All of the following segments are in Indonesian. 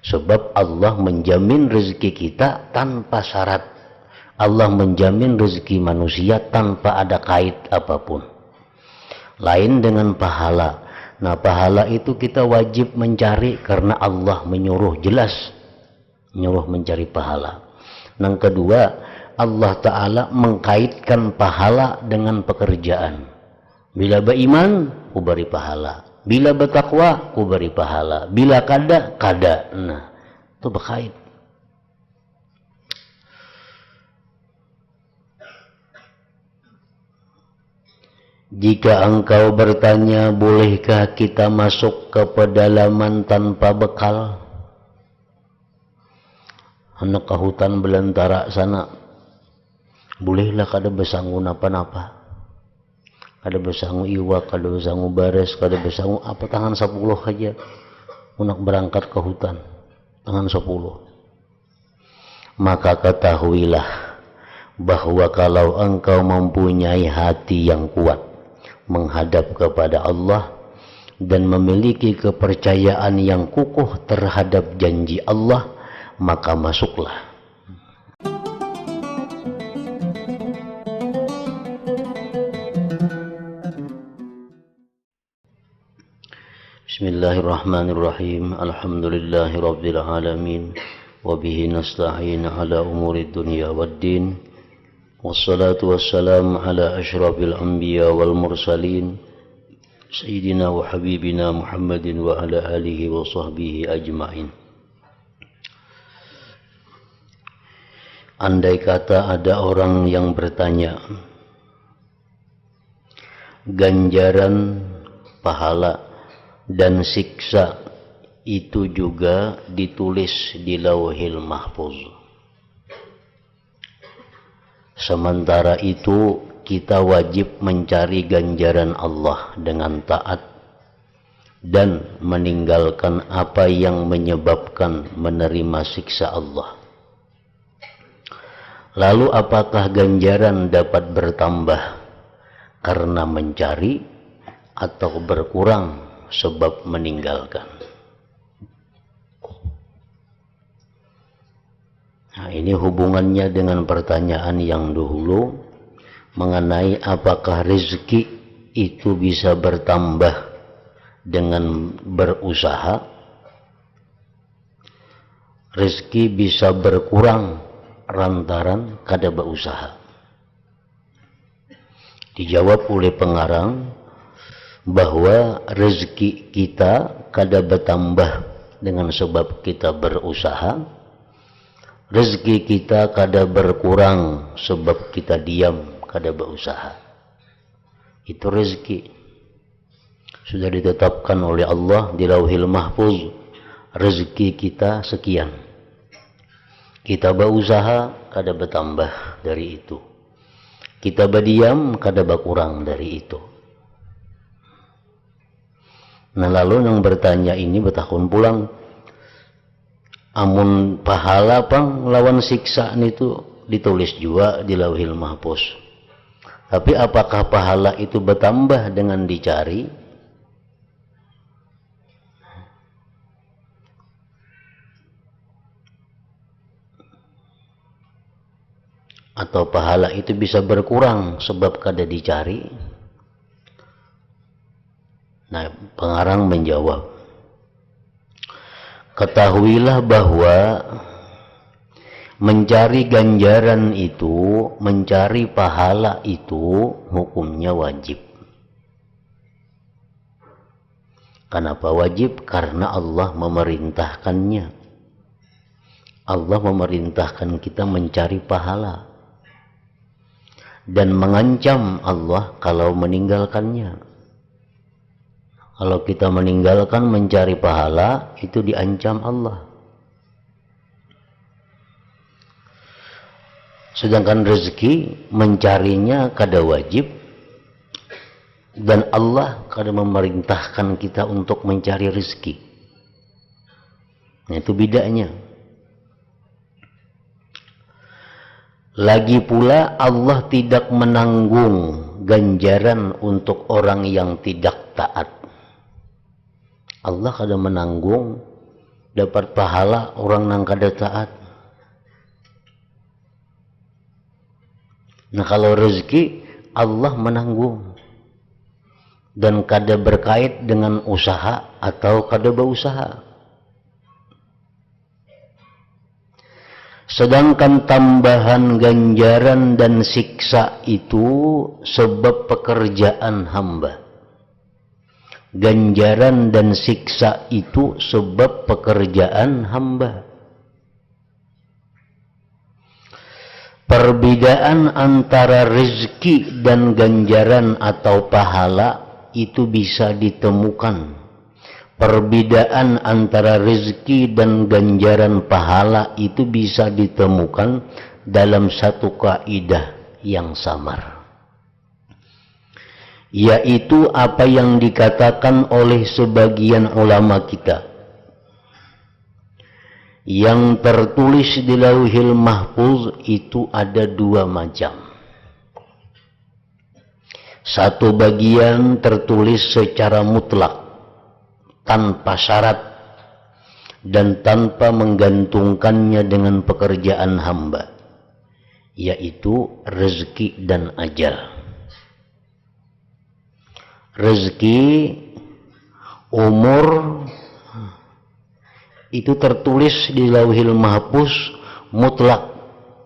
Sebab Allah menjamin rezeki kita tanpa syarat. Allah menjamin rezeki manusia tanpa ada kait apapun. Lain dengan pahala. Nah, pahala itu kita wajib mencari karena Allah menyuruh, jelas menyuruh mencari pahala. Yang kedua, Allah Ta'ala mengkaitkan pahala dengan pekerjaan. Bila beriman, ku beri pahala. Bila bertakwa, ku beri pahala. Bila kada. Nah, itu berkait. Jika engkau bertanya, bolehkah kita masuk ke pedalaman tanpa bekal? Anak ke hutan belantara sana, bolehlah kada besangu napa-napa. Kada besangu iwak, kada besangu bares, kada besangu apa, tangan 10 aja. Unak berangkat ke hutan, tangan 10. Maka ketahuilah bahwa kalau engkau mempunyai hati yang kuat menghadap kepada Allah dan memiliki kepercayaan yang kukuh terhadap janji Allah, maka masuklah. Bismillahirrahmanirrahim. Alhamdulillahi rabbil alamin. Wabihi nasta'in ala umuri dunya waddin. Wassalatu wassalamu ala ashrafil anbiya wal mursalin, Sayyidina wa habibina Muhammadin wa ala alihi wa sahbihi ajma'in. Andai kata ada orang yang bertanya, ganjaran, pahala, dan siksa itu juga ditulis di Lauhil Mahfuz. Sementara itu kita wajib mencari ganjaran Allah dengan taat dan meninggalkan apa yang menyebabkan menerima siksa Allah. Lalu apakah ganjaran dapat bertambah karena mencari atau berkurang sebab meninggalkan? Nah, ini hubungannya dengan pertanyaan yang dahulu mengenai apakah rezeki itu bisa bertambah dengan berusaha, rezeki bisa berkurang lantaran kada berusaha. Dijawab oleh pengarang bahwa rezeki kita kada bertambah dengan sebab kita berusaha, rezeki kita kada berkurang sebab kita diam, kada berusaha. Itu rezeki sudah ditetapkan oleh Allah di Lauhil Mahfuz. Rezeki kita sekian, kita berusaha kada bertambah dari itu, kita berdiam kada berkurang dari itu. Nah, lalu yang bertanya ini bertakun pulang, amun pahala pang lawan siksa itu ditulis juga di Lauhil Mahfuz. Tapi apakah pahala itu bertambah dengan dicari? Atau pahala itu bisa berkurang sebab kada dicari? Nah, pengarang menjawab, ketahuilah bahwa mencari ganjaran itu, mencari pahala itu hukumnya wajib. Kenapa wajib? Karena Allah memerintahkannya. Allah memerintahkan kita mencari pahala dan mengancam Allah kalau meninggalkannya. Kalau kita meninggalkan mencari pahala, itu diancam Allah. Sedangkan rezeki mencarinya kada wajib, dan Allah kada memerintahkan kita untuk mencari rezeki. Nah, itu bedanya. Lagi pula Allah tidak menanggung ganjaran untuk orang yang tidak taat. Allah kada menanggung dapat pahala orang nang kada taat. Nah kalau rezeki Allah menanggung dan kada berkait dengan usaha atau kada berusaha. Sedangkan tambahan ganjaran dan siksa itu sebab pekerjaan hamba. Ganjaran dan siksa itu sebab pekerjaan hamba. Perbedaan antara rezeki dan ganjaran atau pahala itu bisa ditemukan. Perbedaan antara rezeki dan ganjaran pahala itu bisa ditemukan dalam satu kaidah yang samar, yaitu apa yang dikatakan oleh sebagian ulama kita. Yang tertulis di Lauhil Mahfuz itu ada dua macam. Satu bagian tertulis secara mutlak, tanpa syarat dan tanpa menggantungkannya dengan pekerjaan hamba, yaitu rezeki dan ajal. Rezeki, umur itu tertulis di Lauhil Mahfuz mutlak.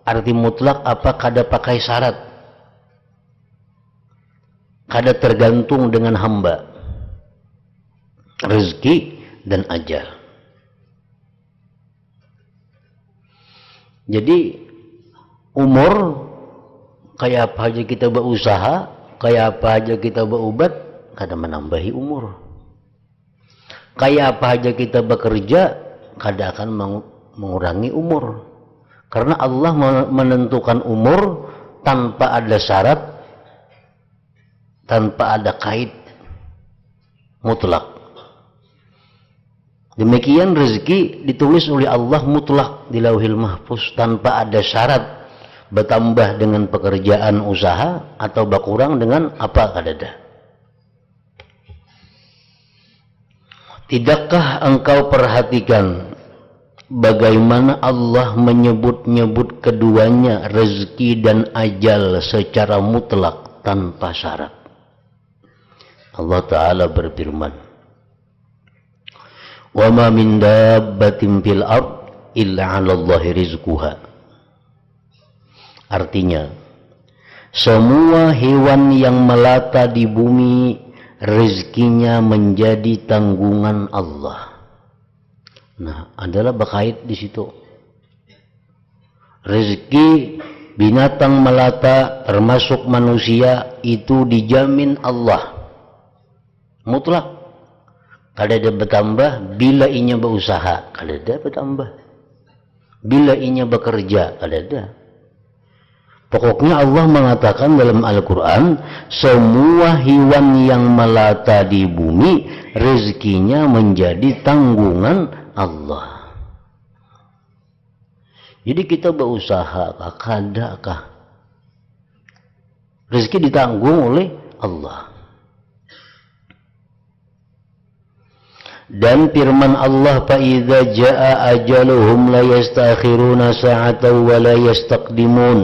Arti mutlak apa? Kada pakai syarat, kada tergantung dengan hamba. Rezeki dan ajal. Jadi umur, kayak apa aja kita berusaha, kayak apa aja kita berobat, kada menambahi umur. Kayak apa aja kita bekerja, kada akan mengurangi umur. Karena Allah menentukan umur tanpa ada syarat, tanpa ada kait mutlak. Demikian rezeki ditulis oleh Allah mutlak di Lauhil Mahfuz tanpa ada syarat, bertambah dengan pekerjaan usaha atau berkurang dengan apa kadada. Tidakkah engkau perhatikan bagaimana Allah menyebut-nyebut keduanya, rezeki dan ajal, secara mutlak tanpa syarat? Allah Ta'ala berfirman, wa ma min dabbatin fil ard illa 'ala Allahi rizquha. Artinya, semua hewan yang melata di bumi rezekinya menjadi tanggungan Allah. Nah, adalah berkait di situ. Rezeki binatang melata termasuk manusia itu dijamin Allah. Mutlak. Kada ada bertambah bila inya berusaha, kada ada bertambah. Bila inya bekerja, kada ada. Pokoknya Allah mengatakan dalam Al-Quran, semua hewan yang melata di bumi, rezekinya menjadi tanggungan Allah. Jadi kita berusaha, kada kah? Rezeki ditanggung oleh Allah. Dan firman Allah, فَإِذَا جَاءَ أَجَلُهُمْ لَا يَسْتَأْخِرُونَ سَاعَةً وَلَا يَسْتَقْدِمُونَ.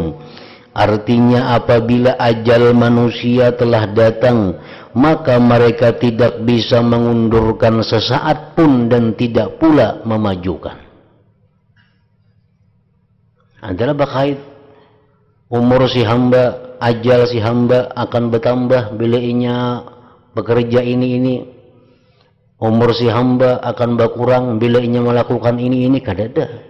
Artinya apabila ajal manusia telah datang, maka mereka tidak bisa mengundurkan sesaat pun dan tidak pula memajukan. Adalah berkait umur si hamba, ajal si hamba akan bertambah bila inya bekerja ini. Umur si hamba akan berkurang bila inya melakukan ini kadada.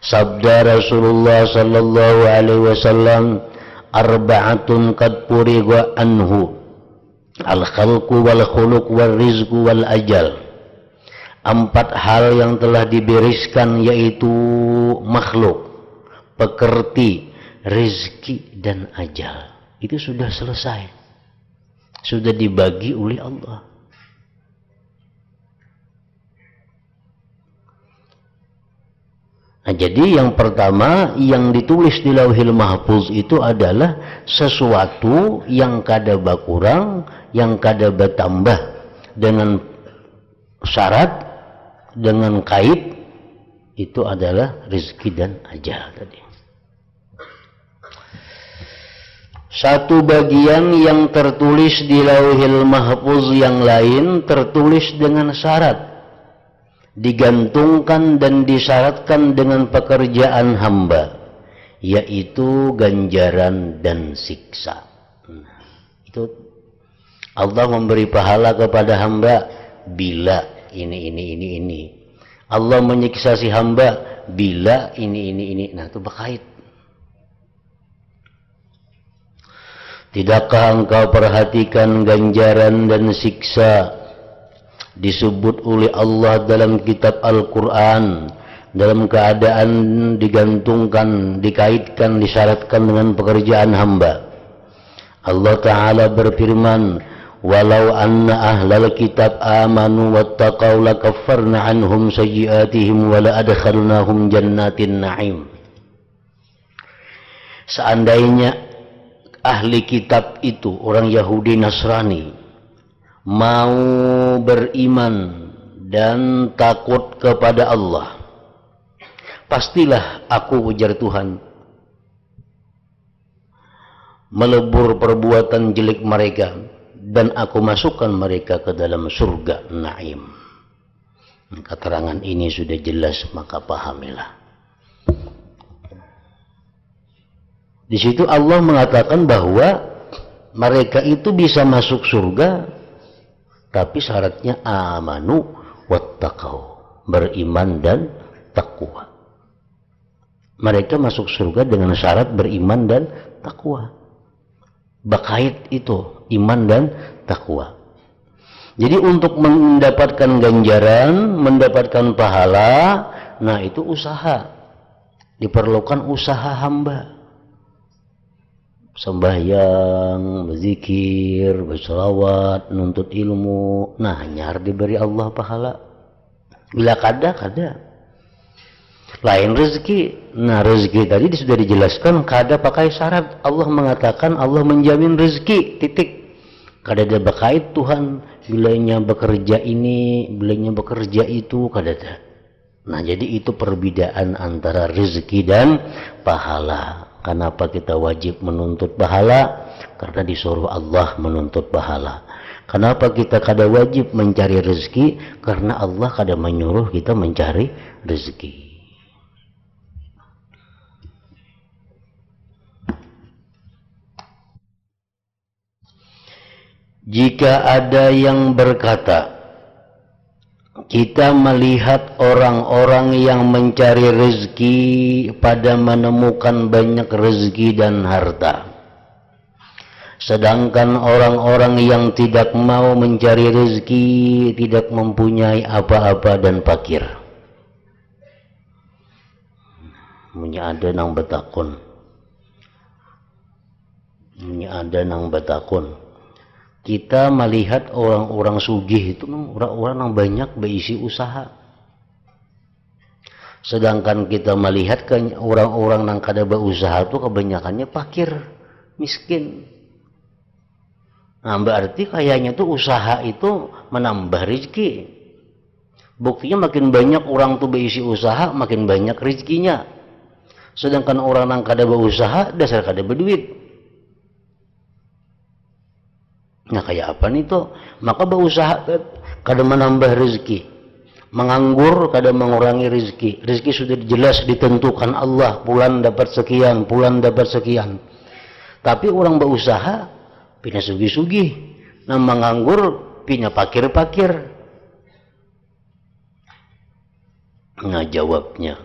Sabda Rasulullah sallallahu alaihi wasallam, arba'atun qad furiga anhu, al-khalqu wal khuluq wal rizqu wal ajal. 4 hal yang telah dibereskan, yaitu makhluk, pekerti, rezeki dan ajal. Itu sudah selesai. Sudah dibagi oleh Allah. Nah, jadi yang pertama yang ditulis di Lauhil Mahfuz itu adalah sesuatu yang kada berkurang, yang kada bertambah dengan syarat dengan kait itu adalah rezeki dan ajal tadi. Satu bagian yang tertulis di Lauhil Mahfuz, yang lain tertulis dengan syarat, digantungkan dan disyaratkan dengan pekerjaan hamba, yaitu ganjaran dan siksa. Itu Allah memberi pahala kepada hamba bila ini. Allah menyiksa si hamba bila ini. Nah, itu berkait. Tidakkah engkau perhatikan ganjaran dan siksa disebut oleh Allah dalam kitab Al-Quran dalam keadaan digantungkan, dikaitkan, disyaratkan dengan pekerjaan hamba. Allah Ta'ala berfirman, walau anna ahlal kitab amanu wattaqaw lakaffarna anhum sayyiatihim wa la'adkhalnahum jannatin na'im. Seandainya ahli kitab itu, orang Yahudi Nasrani, mau beriman dan takut kepada Allah, pastilah aku, ujar Tuhan, melebur perbuatan jelek mereka dan aku masukkan mereka ke dalam surga Naim. Keterangan ini sudah jelas, maka pahamilah. Di situ Allah mengatakan bahwa mereka itu bisa masuk surga, tapi syaratnya amanu wattaqau, beriman dan takwa. Mereka masuk surga dengan syarat beriman dan takwa. Bakait itu iman dan takwa. Jadi untuk mendapatkan ganjaran, mendapatkan pahala, nah itu usaha. Diperlukan usaha hamba. Sembahyang, berzikir, berselawat, nuntut ilmu. Nah, nyar diberi Allah pahala. Bila kada. Lain rezeki. Nah, rezeki tadi sudah dijelaskan kada pakai syarat. Allah mengatakan Allah menjamin rezeki, titik. Kada ada berkait Tuhan bilanya bekerja ini, bilanya bekerja itu, kada ada. Nah, jadi itu perbedaan antara rezeki dan pahala. Kenapa kita wajib menuntut pahala? Karena disuruh Allah menuntut pahala. Kenapa kita kada wajib mencari rezeki? Karena Allah kada menyuruh kita mencari rezeki. Jika ada yang berkata, kita melihat orang-orang yang mencari rezeki pada menemukan banyak rezeki dan harta, sedangkan orang-orang yang tidak mau mencari rezeki tidak mempunyai apa-apa dan fakir. Ada nang betakun. Kita melihat orang-orang sugih itu orang-orang yang banyak berisi usaha. Sedangkan kita melihat orang-orang yang kada berusaha itu kebanyakannya fakir, miskin. Nah, berarti kayaknya tuh usaha itu menambah rezeki. Buktinya makin banyak orang tuh berisi usaha, makin banyak rezekinya. Sedangkan orang yang kada berusaha, dasar kada berduit. Nah, kayak apa nih tuh? Maka berusaha kada menambah rezeki, menganggur kada mengurangi rezeki. Rezeki sudah jelas ditentukan Allah, bulan dapat sekian, bulan dapat sekian. Tapi orang berusaha pina sugi-sugi, nah menganggur pina pakir-pakir. Nah, jawabnya,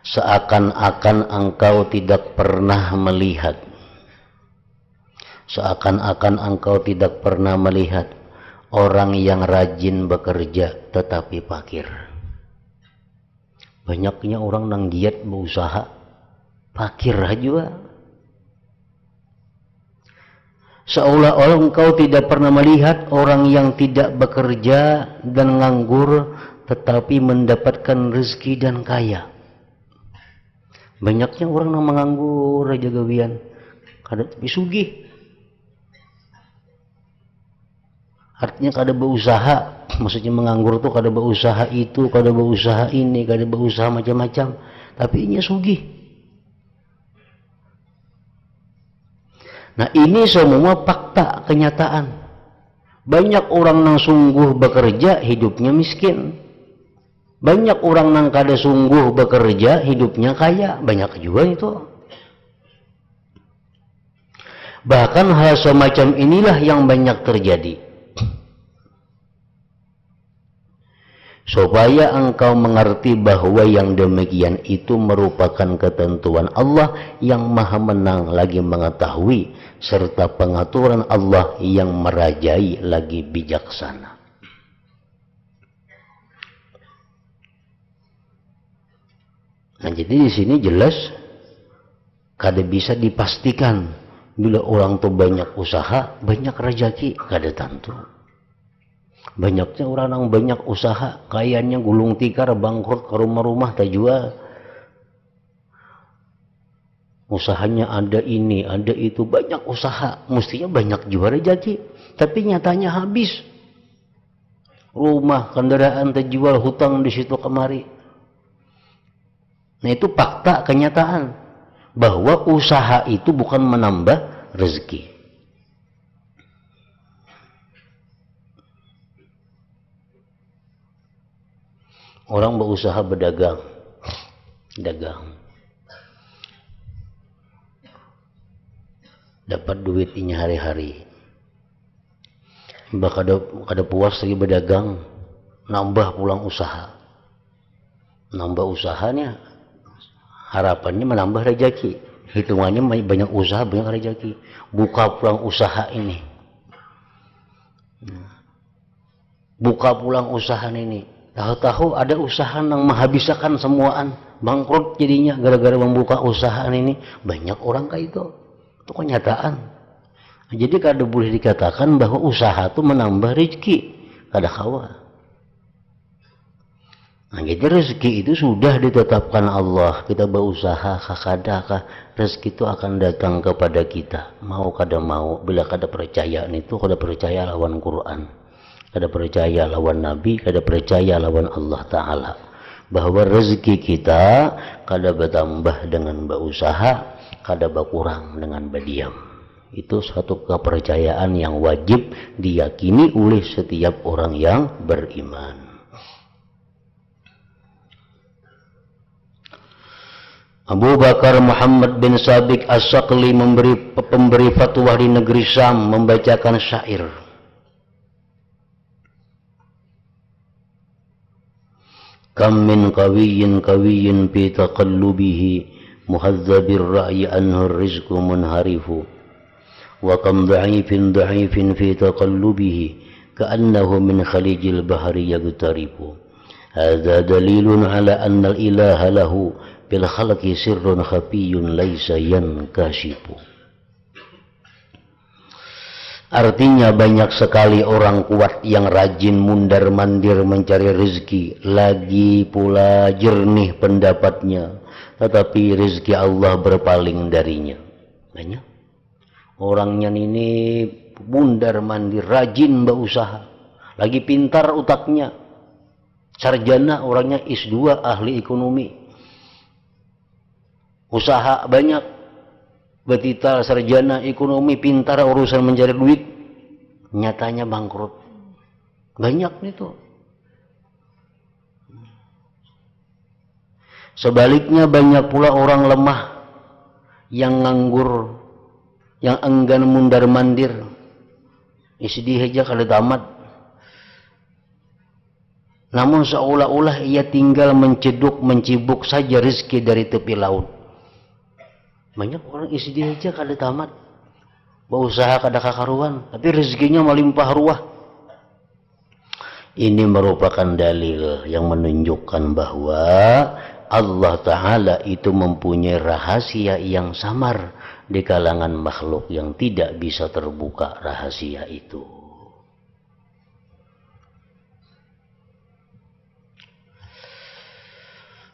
seakan-akan engkau tidak pernah melihat. Seakan-akan engkau tidak pernah melihat orang yang rajin bekerja tetapi fakir. Banyaknya orang yang giat berusaha, fakir juga. Seolah-olah engkau tidak pernah melihat orang yang tidak bekerja dan nganggur tetapi mendapatkan rezeki dan kaya. Banyaknya orang yang menganggur aja gawian, kada tapi sugih. Artinya kada berusaha, maksudnya menganggur tuh kada berusaha itu, kada berusaha ini, kada berusaha macam-macam, tapi inya sugih. Nah ini semua fakta kenyataan. Banyak orang yang sungguh bekerja hidupnya miskin. Banyak orang yang kada sungguh bekerja hidupnya kaya. Banyak juga itu. Bahkan hal semacam inilah yang banyak terjadi. Supaya engkau mengerti bahwa yang demikian itu merupakan ketentuan Allah yang maha menang lagi mengetahui, serta pengaturan Allah yang merajai lagi bijaksana. Nah jadi di sini jelas kada bisa dipastikan bila orang tuh banyak usaha, banyak rezeki, kada tentu. Banyaknya orang yang banyak usaha, kayaknya gulung tikar, bangkrut ke rumah-rumah tak jual. Usahanya ada ini, ada itu, banyak usaha, mestinya banyak jual rezeki, tapi nyatanya habis. Rumah, kendaraan terjual, hutang di situ kemari. Nah itu fakta kenyataan bahwa usaha itu bukan menambah rezeki. Orang berusaha berdagang, dapat duitnya hari-hari. Bah kada puas lagi berdagang, nambah pulang usaha. Nambah usahanya, harapannya menambah rezeki. Hitungannya banyak usaha, banyak rezeki. Buka pulang usaha ini. Buka pulang usaha ini. Tahu-tahu ada usaha yang menghabiskan semuaan, bangkrut jadinya gara-gara membuka usaha ini. Banyak orang kayak itu kenyataan. Jadi kada boleh dikatakan bahwa usaha itu menambah rezeki, kada kawa. Nah jadi rezeki itu sudah ditetapkan Allah. Kita berusaha kadakah rezeki itu akan datang kepada kita, mau kada mau. Bila kada percaya itu, kada percaya lawan Quran, kada percaya lawan Nabi, kada percaya lawan Allah Ta'ala, bahwa rezeki kita kada bertambah dengan berusaha, kada berkurang dengan berdiam. Itu suatu kepercayaan yang wajib diyakini oleh setiap orang yang beriman. Abu Bakar Muhammad bin Sabiq As-Saqli pemberi fatwa di negeri Syam membacakan syair. Kam min qawiyyin fi taqallubihi muhazzabir ra'yi anhu rizqu munharifu wa kam dha'ifin fi taqallubihi ka'annahu min khalijil bahri yagtarifu. Hadza dalilun ala anna al-ilaha lahu bil khalqi sirrun khafiyyun laisa yankashifu. Artinya banyak sekali orang kuat yang rajin mundar-mandir mencari rezeki, lagi pula jernih pendapatnya, tetapi rezeki Allah berpaling darinya. Banyak orangnya ini mundar-mandir, rajin berusaha, lagi pintar utaknya, sarjana orangnya S2 ahli ekonomi, usaha banyak, betital sarjana ekonomi, pintar urusan mencari duit, nyatanya bangkrut. Banyak itu. Sebaliknya banyak pula orang lemah yang nganggur, yang enggan mundar mandir, isi aja kalau tamat. Namun seolah-olah ia tinggal mencibuk saja rezeki dari tepi laut. Banyak orang isi dia aja kada tamat, berusaha kada kakaruan, tapi rezekinya melimpah ruah. Ini merupakan dalil yang menunjukkan bahwa Allah Ta'ala itu mempunyai rahasia yang samar di kalangan makhluk yang tidak bisa terbuka rahasia itu.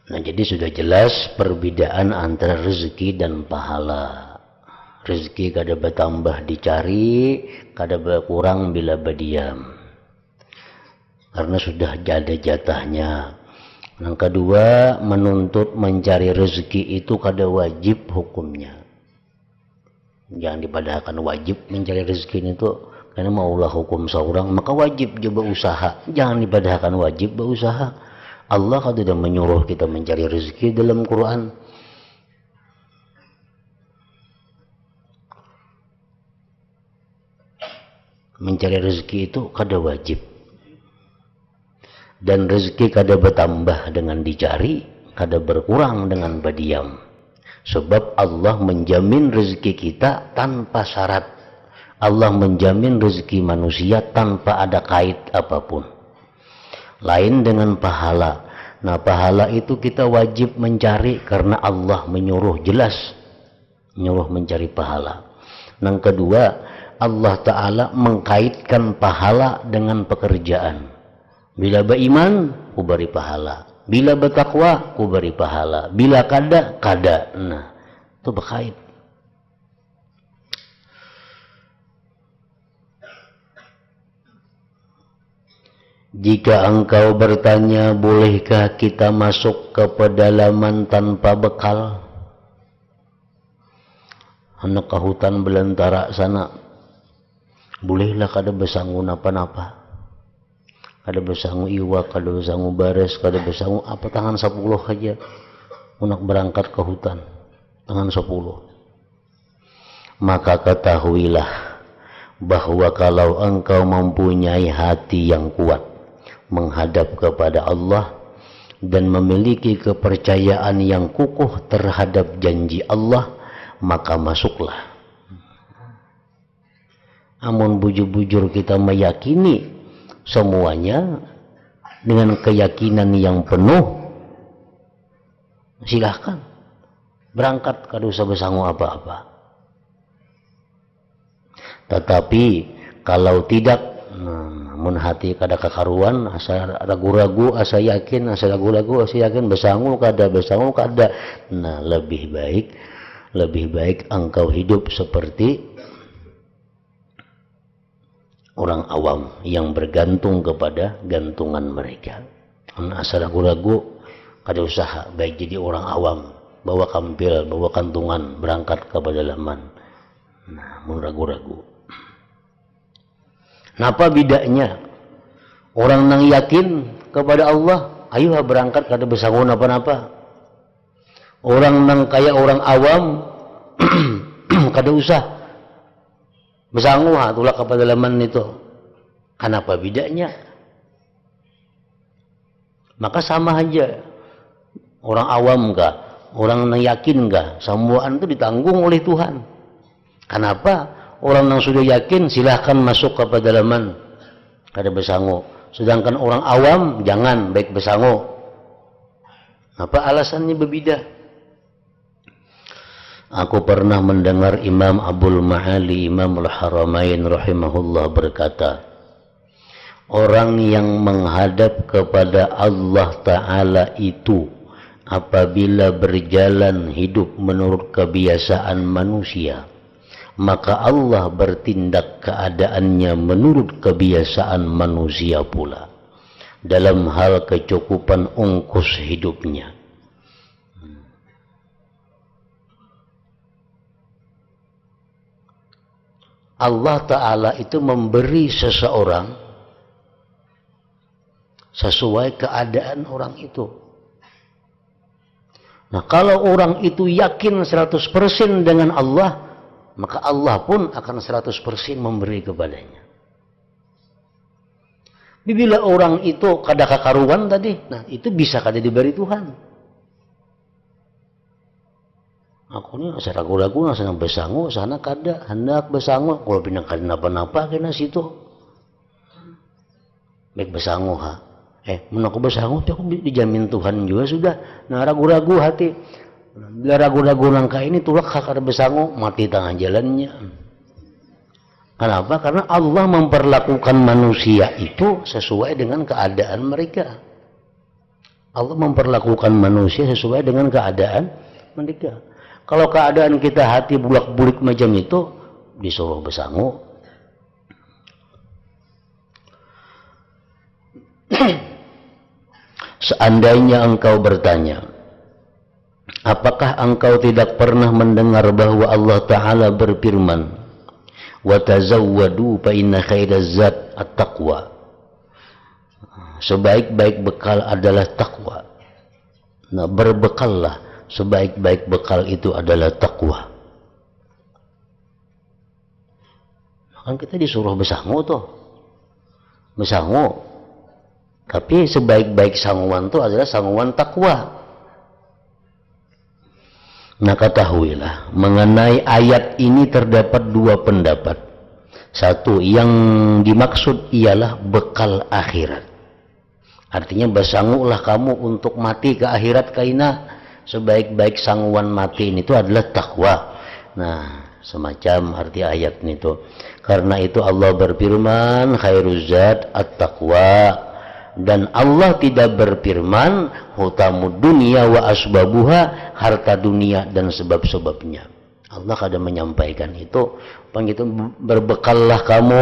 Nah jadi sudah jelas perbedaan antara rezeki dan pahala. Rezeki kada bertambah dicari, kada berkurang bila berdiam. karena sudah ada jatahnya. Yang kedua, menuntut mencari rezeki itu kada wajib hukumnya. Jangan dipadahkan wajib mencari rezeki itu, karena maulah hukum seorang maka wajib coba usaha. Jangan dipadahkan wajib berusaha. Allah kan tidak menyuruh kita mencari rezeki dalam Quran. Mencari rezeki itu kada wajib. Dan rezeki kada bertambah dengan dicari, kada berkurang dengan berdiam. Sebab Allah menjamin rezeki kita tanpa syarat. Allah menjamin rezeki manusia tanpa ada kait apapun. Lain dengan pahala. Nah, pahala itu kita wajib mencari karena Allah menyuruh, jelas menyuruh mencari pahala. Yang kedua, Allah Ta'ala mengkaitkan pahala dengan pekerjaan. Bila beriman, ku beri pahala. Bila bertakwa, ku beri pahala. Bila kada, kada. Nah, itu berkait. Jika engkau bertanya, bolehkah kita masuk ke pedalaman tanpa bekal? Anak ke hutan belantara sana, bolehlah kada bersanggup apa-apa. Kada bersanggup iwak, kada bersanggup bares, kada bersanggup apa, tangan 10 aja. Unak berangkat ke hutan, tangan 10. Maka ketahuilah bahwa kalau engkau mempunyai hati yang kuat menghadap kepada Allah dan memiliki kepercayaan yang kukuh terhadap janji Allah, maka masuklah. Amun bujur-bujur kita meyakini semuanya dengan keyakinan yang penuh, silahkan berangkat, kada usah bersanggup apa-apa. Tetapi kalau tidak, mun hati kada kekaruan, asa ragu-ragu, asa yakin, asa ragu-ragu, asa yakin, bersanggup kada, bersanggup kada. Nah, lebih baik engkau hidup seperti orang awam yang bergantung kepada gantungan mereka. Asa ragu-ragu, kada usaha, baik jadi orang awam, bawa kampil, bawa kantungan, berangkat ke pedalaman. Nah, mun ragu-ragu. Napa bedanya? Orang nang yakin kepada Allah, ayo berangkat, kada bersanggup napa-napa. Orang nang kaya orang awam, kada usah bersanggup tulak ke pedalaman itu. Kenapa bedanya? Maka sama aja. Orang awam enggak, orang nang yakin enggak, semuaan itu ditanggung oleh Tuhan. Kenapa? Orang yang sudah yakin silahkan masuk ke pedalaman, kada bersanggup. Sedangkan orang awam jangan, baik bersanggup. Apa alasannya berbeda? Aku pernah mendengar Imam Abul Ma'ali, Imam Al-Haramain rahimahullah berkata, orang yang menghadap kepada Allah Ta'ala itu apabila berjalan hidup menurut kebiasaan manusia, maka Allah bertindak keadaannya menurut kebiasaan manusia pula dalam hal kecukupan ongkos hidupnya. Allah Ta'ala itu memberi seseorang sesuai keadaan orang itu. Nah, kalau orang itu yakin 100% dengan Allah, maka Allah pun akan 100% memberi kepadanya. Bila orang itu kada kakaruan tadi, nah itu bisa kada diberi Tuhan. Aku ni asa ragu-ragu, asa nang bersanggup, sana kada, hendak bersanggup. Kalau pinang kada napa-napa kena situ. Baik bersanggup ha. Mun aku bersanggup, aku dijamin Tuhan juga sudah. Nah, ragu-ragu hati. Bila ragu-ragu langkah ini tulak kada bersanggup, mati tengah jalannya. Kenapa? Karena Allah memperlakukan manusia itu sesuai dengan keadaan mereka. Allah memperlakukan manusia sesuai dengan keadaan mereka. Kalau keadaan kita hati bulak-bulik macam itu, disuruh bersanggup. Seandainya engkau bertanya, apakah engkau tidak pernah mendengar bahwa Allah Ta'ala berfirman, wa tazawwadu fa inna khairaz zad at-taqwa. Sebaik-baik bekal adalah takwa. Nah, berbekallah, sebaik-baik bekal itu adalah takwa. Kan kita disuruh bersangu tuh, bersangu. Tapi sebaik-baik sanguan itu adalah sanguan takwa. Nah, ketahuilah mengenai ayat ini terdapat dua pendapat. Satu, yang dimaksud ialah bekal akhirat. Artinya bersangulah kamu untuk mati ke akhirat, kaina sebaik-baik sanguan mati ini itu adalah takwa. Nah, semacam arti ayat itu. Karena itu Allah berfirman, khairuz zad at-taqwa. Dan Allah tidak berfirman hutamud dunia wa asbabuha, harta dunia dan sebab-sebabnya. Allah kadang menyampaikan itu, begitu berbekallah kamu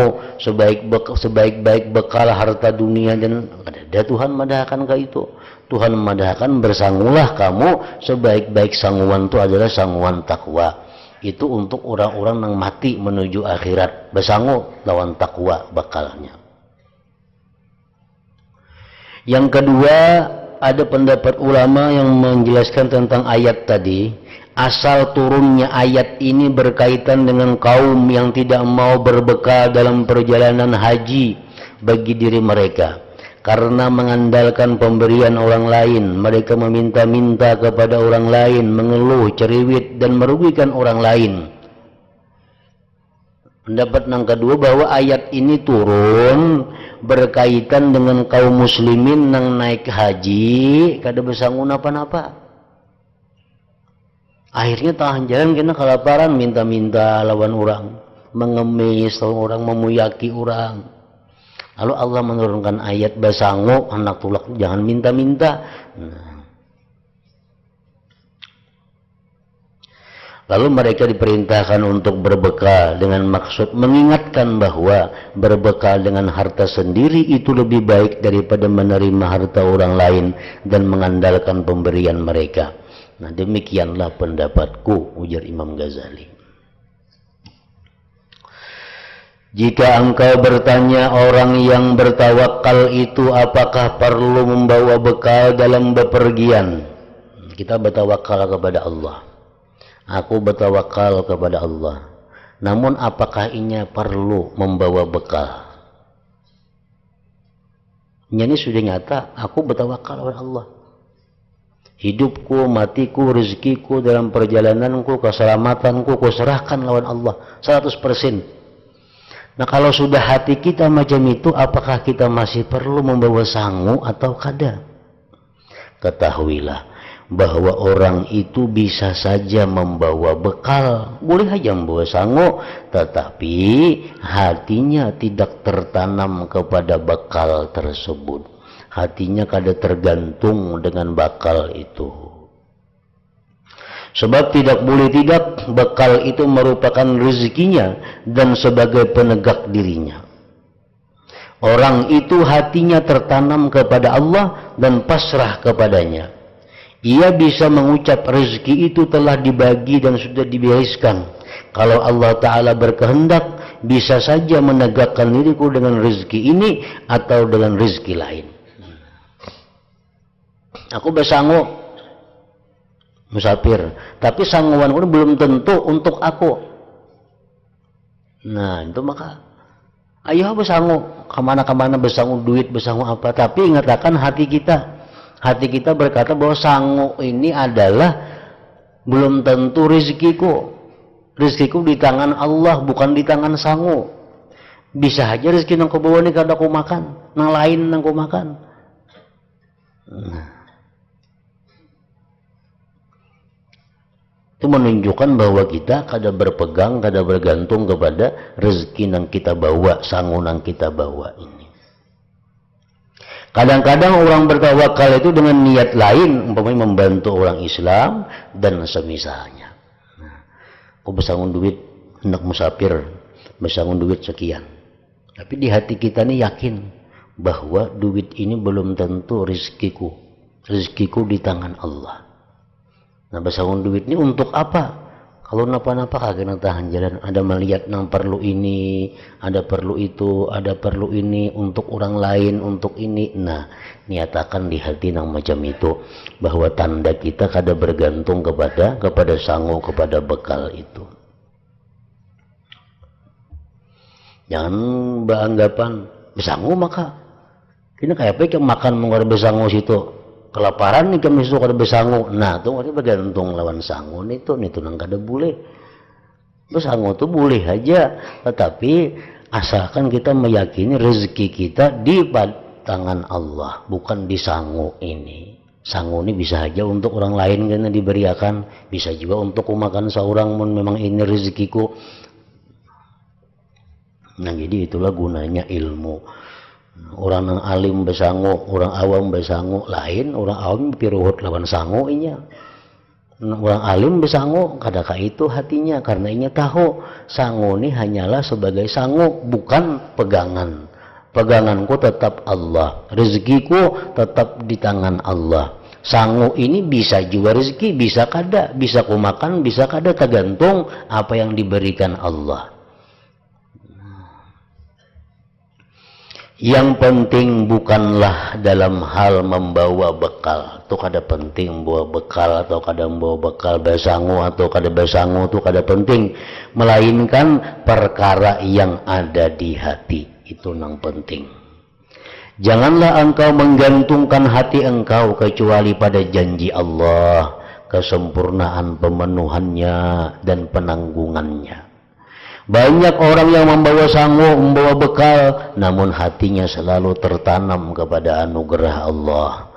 sebaik-baik bekal harta dunia, dan ada Tuhan madahkan ke itu. Tuhan madahkan bersangulah kamu, sebaik-baik sanguan itu adalah sanguan takwa. Itu untuk orang-orang yang mati menuju akhirat, bersangu lawan takwa bekalnya. Yang kedua, ada pendapat ulama yang menjelaskan tentang ayat tadi. Asal turunnya ayat ini berkaitan dengan kaum yang tidak mau berbekal dalam perjalanan haji bagi diri mereka. Karena mengandalkan pemberian orang lain, mereka meminta-minta kepada orang lain, mengeluh, ceriwit, dan merugikan orang lain. Pendapat yang kedua, bahwa ayat ini turun berkaitan dengan kaum muslimin yang naik haji kada bersangun apa-apa. Akhirnya tahan jalan kena kelaparan, minta-minta lawan orang, mengemis lawan orang, memuyaki orang. Lalu Allah menurunkan ayat bersangu, anak tulak jangan minta-minta. Lalu mereka diperintahkan untuk berbekal dengan maksud mengingatkan bahwa berbekal dengan harta sendiri itu lebih baik daripada menerima harta orang lain dan mengandalkan pemberian mereka. Nah, demikianlah pendapatku, ujar Imam Ghazali. Jika engkau bertanya orang yang bertawakal itu apakah perlu membawa bekal dalam bepergian, kita bertawakal kepada Allah. Aku bertawakal kepada Allah. Namun apakah ini perlu membawa bekal? Ini sudah nyata, aku bertawakal kepada Allah. Hidupku, matiku, rezekiku dalam perjalananku, keselamatanku, kuserahkan lawan Allah 100%. Nah, kalau sudah hati kita macam itu, apakah kita masih perlu membawa sangu atau kada? Ketahuilah bahwa orang itu bisa saja membawa bekal, boleh saja membawa sangu, tetapi hatinya tidak tertanam kepada bekal tersebut. Hatinya kada tergantung dengan bekal itu. Sebab tidak boleh tidak, bekal itu merupakan rezekinya dan sebagai penegak dirinya. Orang itu hatinya tertanam kepada Allah dan pasrah kepadanya. Ia bisa mengucap rezeki itu telah dibagi dan sudah dibereskan. Kalau Allah Ta'ala berkehendak, bisa saja menegakkan diriku dengan rezeki ini atau dengan rezeki lain. Aku bersangu musafir, tapi sanguanku belum tentu untuk aku. Nah, itu maka ayo bersangu, kemana-kemana bersangu, duit bersangu apa, tapi ingatkan hati kita berkata bahwa sangu ini adalah belum tentu rezekiku di tangan Allah, bukan di tangan sangu. Bisa aja rezeki yang kau bawa ini kada aku makan, yang lain yang kau makan. Nah, itu menunjukkan bahwa kita kada berpegang, kada bergantung kepada rezeki yang kita bawa, sangu yang kita bawa ini. Kadang-kadang orang bertawakal itu dengan niat lain, umpamanya membantu orang Islam dan semisalnya. Nah, aku bersangun duit, hendak musafir, bersangun duit sekian. Tapi di hati kita ini yakin bahwa duit ini belum tentu rezekiku. Rezekiku di tangan Allah. Nah, besangun duit ini untuk apa? Kalau napa-napa kagak tahan jalan, ada melihat nang perlu ini, ada perlu itu, ada perlu ini untuk orang lain, untuk ini. Nah, nyatakan di hati nang macam itu bahwa tanda kita kada bergantung kepada sangu, kepada bekal itu. Jangan beranggapan besangu maka ini kayak apa makan mengurangi besangu situ. Kelaparan nih kami suka ada besangu. Nah, tuh ada bergantung lawan sangu itu nang kada boleh. Besangu tuh boleh aja, tetapi asalkan kita meyakini rezeki kita di tangan Allah, bukan di sangu ini. Sangu ini bisa aja untuk orang lain karena diberiakan, bisa juga untuk makan seorang memang ini rezekiku. Nah, jadi itulah gunanya ilmu. Orang yang alim besangu, orang awam besangu lain, orang awam piruhut lawan sangu inya. Orang alim besangu kadaka itu hatinya karena inya tahu sangu ini hanyalah sebagai sangu, bukan pegangan. Peganganku tetap Allah, rezekiku tetap di tangan Allah. Sangu ini bisa juga rezeki, bisa kada, bisa ku makan, bisa kada, tergantung apa yang diberikan Allah. Yang penting bukanlah dalam hal membawa bekal. Itu kada penting bawa bekal atau kada membawa bekal, besangu atau kada besangu itu kada penting. Melainkan perkara yang ada di hati. Itu yang penting. Janganlah engkau menggantungkan hati engkau kecuali pada janji Allah, kesempurnaan pemenuhannya dan penanggungannya. Banyak orang yang membawa sangu, membawa bekal, namun hatinya selalu tertanam kepada anugerah Allah,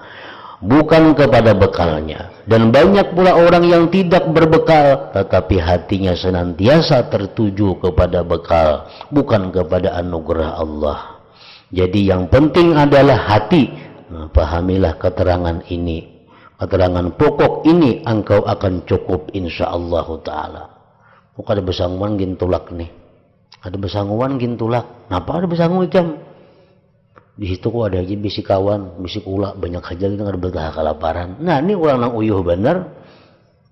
bukan kepada bekalnya. Dan banyak pula orang yang tidak berbekal, tetapi hatinya senantiasa tertuju kepada bekal, bukan kepada anugerah Allah. Jadi yang penting adalah hati. Nah, pahamilah keterangan ini. Keterangan pokok ini engkau akan cukup insyaallah ta'ala. Ada besanguan gintulak nih, ada besanguan gintulak. Napa ada besangu jam? Di situ kok ada aja bisi kawan, bisi ula banyak aja kita ada betah kelaparan. Nah ini orang nang uyuh bener,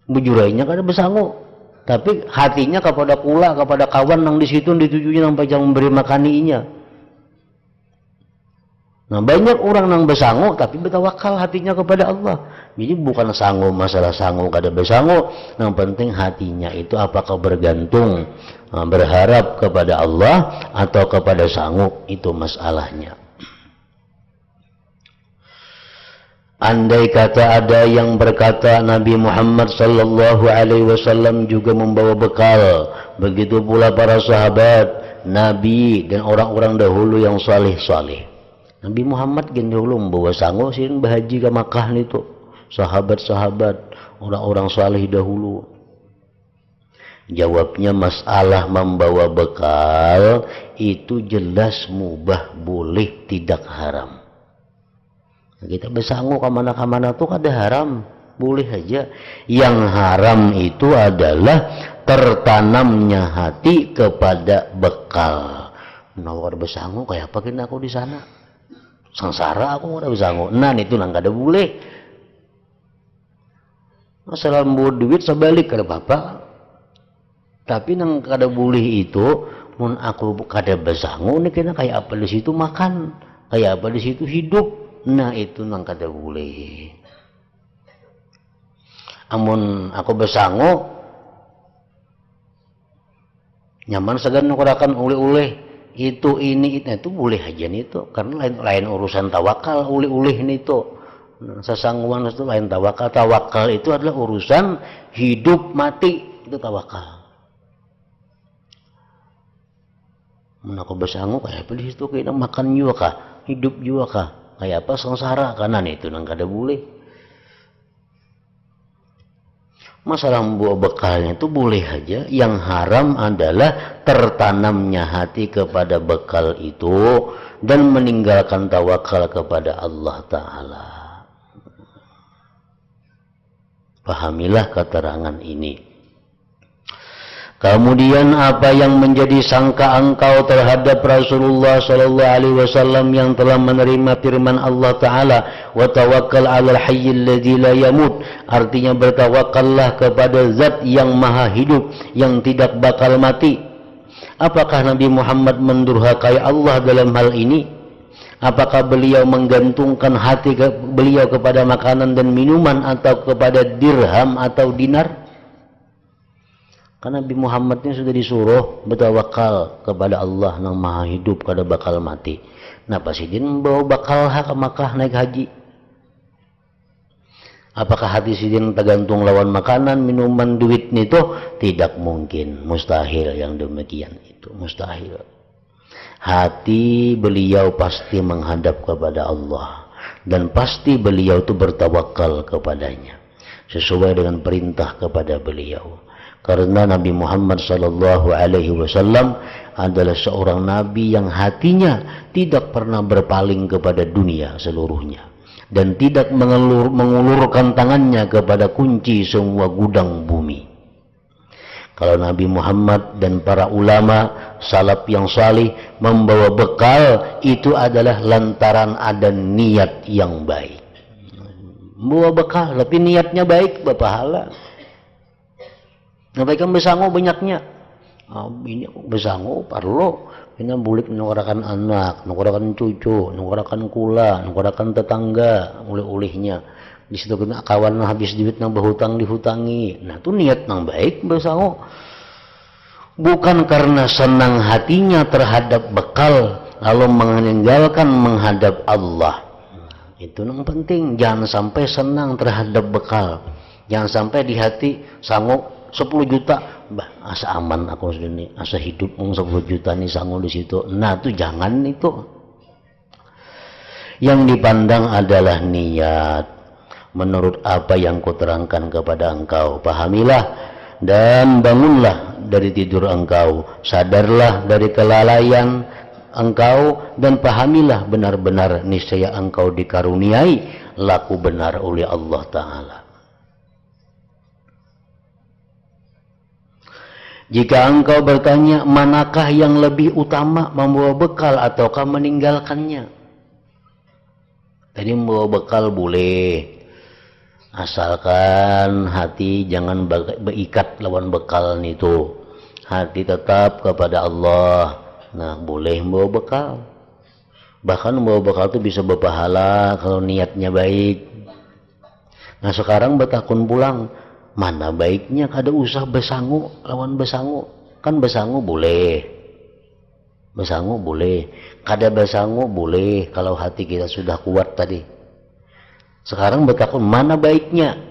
bujurainya kada besangu, tapi hatinya kepada ula, kepada kawan nang di situ ditujunya sampai jam memberi makaninya. Nah banyak orang nang besangu tapi bertawakal hatinya kepada Allah. Jadi bukan sangu, masalah sangu kada besangu, yang penting hatinya itu apakah bergantung, berharap kepada Allah atau kepada sangu, itu masalahnya. Andai kata ada yang berkata Nabi Muhammad sallallahu alaihi wasallam juga membawa bekal, begitu pula para sahabat Nabi dan orang-orang dahulu yang saleh-saleh. Nabi Muhammad gen dahulu membawa sangu sin bahaji ke Makkah itu. Sahabat-sahabat, orang-orang saleh dahulu. Jawabnya masalah membawa bekal itu jelas mubah, boleh, tidak haram. Kita besangu kemana-kemana tuh kada haram, boleh aja. Yang haram itu adalah tertanamnya hati kepada bekal. Menawar besangu kayak apa kena aku di sana? Sengsara aku ada besangu. Nah itu nang kada boleh. Masalah membawa duit sebalik kada apa-apa. Tapi nang kada boleh itu, mun aku kada besangu nih kena kayak apa di situ makan, kayak apa di situ hidup. Nah itu nang kada boleh. Amun aku besangu, nyaman segan ngurakan uleh-uleh itu ini itu boleh aja nih itu, karena lain urusan tawakal uleh-uleh nih itu. Sesanguan itu lain tawakal. Tawakal itu adalah urusan hidup mati, itu tawakal. Mun aku besangu kayak apa di situ kena makan juga kah, hidup juga kah, kayak apa sengsara kanan itu nang kada boleh. Masalah membawa bekalnya itu boleh aja. Yang haram adalah tertanamnya hati kepada bekal itu dan meninggalkan tawakal kepada Allah Ta'ala. Pahamilah keterangan ini. Kemudian apa yang menjadi sangka engkau terhadap Rasulullah sallallahu alaihi wasallam yang telah menerima firman Allah taala, wa tawakkal 'alal hayyil ladzi la yamut, artinya bertawakallah kepada zat yang maha hidup yang tidak bakal mati. Apakah Nabi Muhammad mendurhakai Allah dalam hal ini? Apakah beliau menggantungkan hati beliau kepada makanan dan minuman atau kepada dirham atau dinar? Karena Nabi Muhammad ini sudah disuruh bertawakal kepada Allah yang maha hidup kada bakal mati. Nah pasti dia membawa bakal ke Makkah naik haji. Apakah hati sidin tergantung lawan makanan, minuman, duit itu? Tidak mungkin, mustahil yang demikian itu, mustahil. Hati beliau pasti menghadap kepada Allah dan pasti beliau itu bertawakal kepadanya sesuai dengan perintah kepada beliau. Karena Nabi Muhammad sallallahu alaihi wasallam adalah seorang nabi yang hatinya tidak pernah berpaling kepada dunia seluruhnya dan tidak mengulurkan tangannya kepada kunci semua gudang bumi. Kalau Nabi Muhammad dan para ulama salaf yang salih membawa bekal, itu adalah lantaran ada niat yang baik. Membawa bekal tapi niatnya baik, berpahala. Nampaikan besangu banyaknya. Ini besangu parlo. Ini bulik nukarakan anak, nukarakan cucu, nukarakan kula, nukarakan tetangga, ulih-ulihnya. Di situ kena kawan habis duit nang berhutang dihutangi. Nah itu niat nang baik besangu. Bukan karena senang hatinya terhadap bekal lalu meninggalkan menghadap Allah. Itu yang penting, jangan sampai senang terhadap bekal. Jangan sampai di hati sanggup 10 juta, bah, asa aman aku sini, asa hidup 10 juta nih sanggup di situ. Nah, itu jangan itu. Yang dipandang adalah niat. Menurut apa yang kuterangkan kepada engkau, pahamilah dan bangunlah dari tidur engkau, sadarlah dari kelalaian engkau dan pahamilah benar-benar niscaya engkau dikaruniai laku benar oleh Allah Ta'ala. Jika engkau bertanya manakah yang lebih utama, membawa bekal ataukah meninggalkannya? Tadi membawa bekal boleh, asalkan hati jangan berikat lawan bekal itu. Hati tetap kepada Allah. Nah boleh membawa bekal. Bahkan membawa bekal itu bisa berpahala kalau niatnya baik. Nah sekarang betakun pulang, mana baiknya kada usah besangu lawan besangu. Kan besangu boleh, besangu boleh, kada besangu boleh kalau hati kita sudah kuat tadi. Sekarang betakun mana baiknya?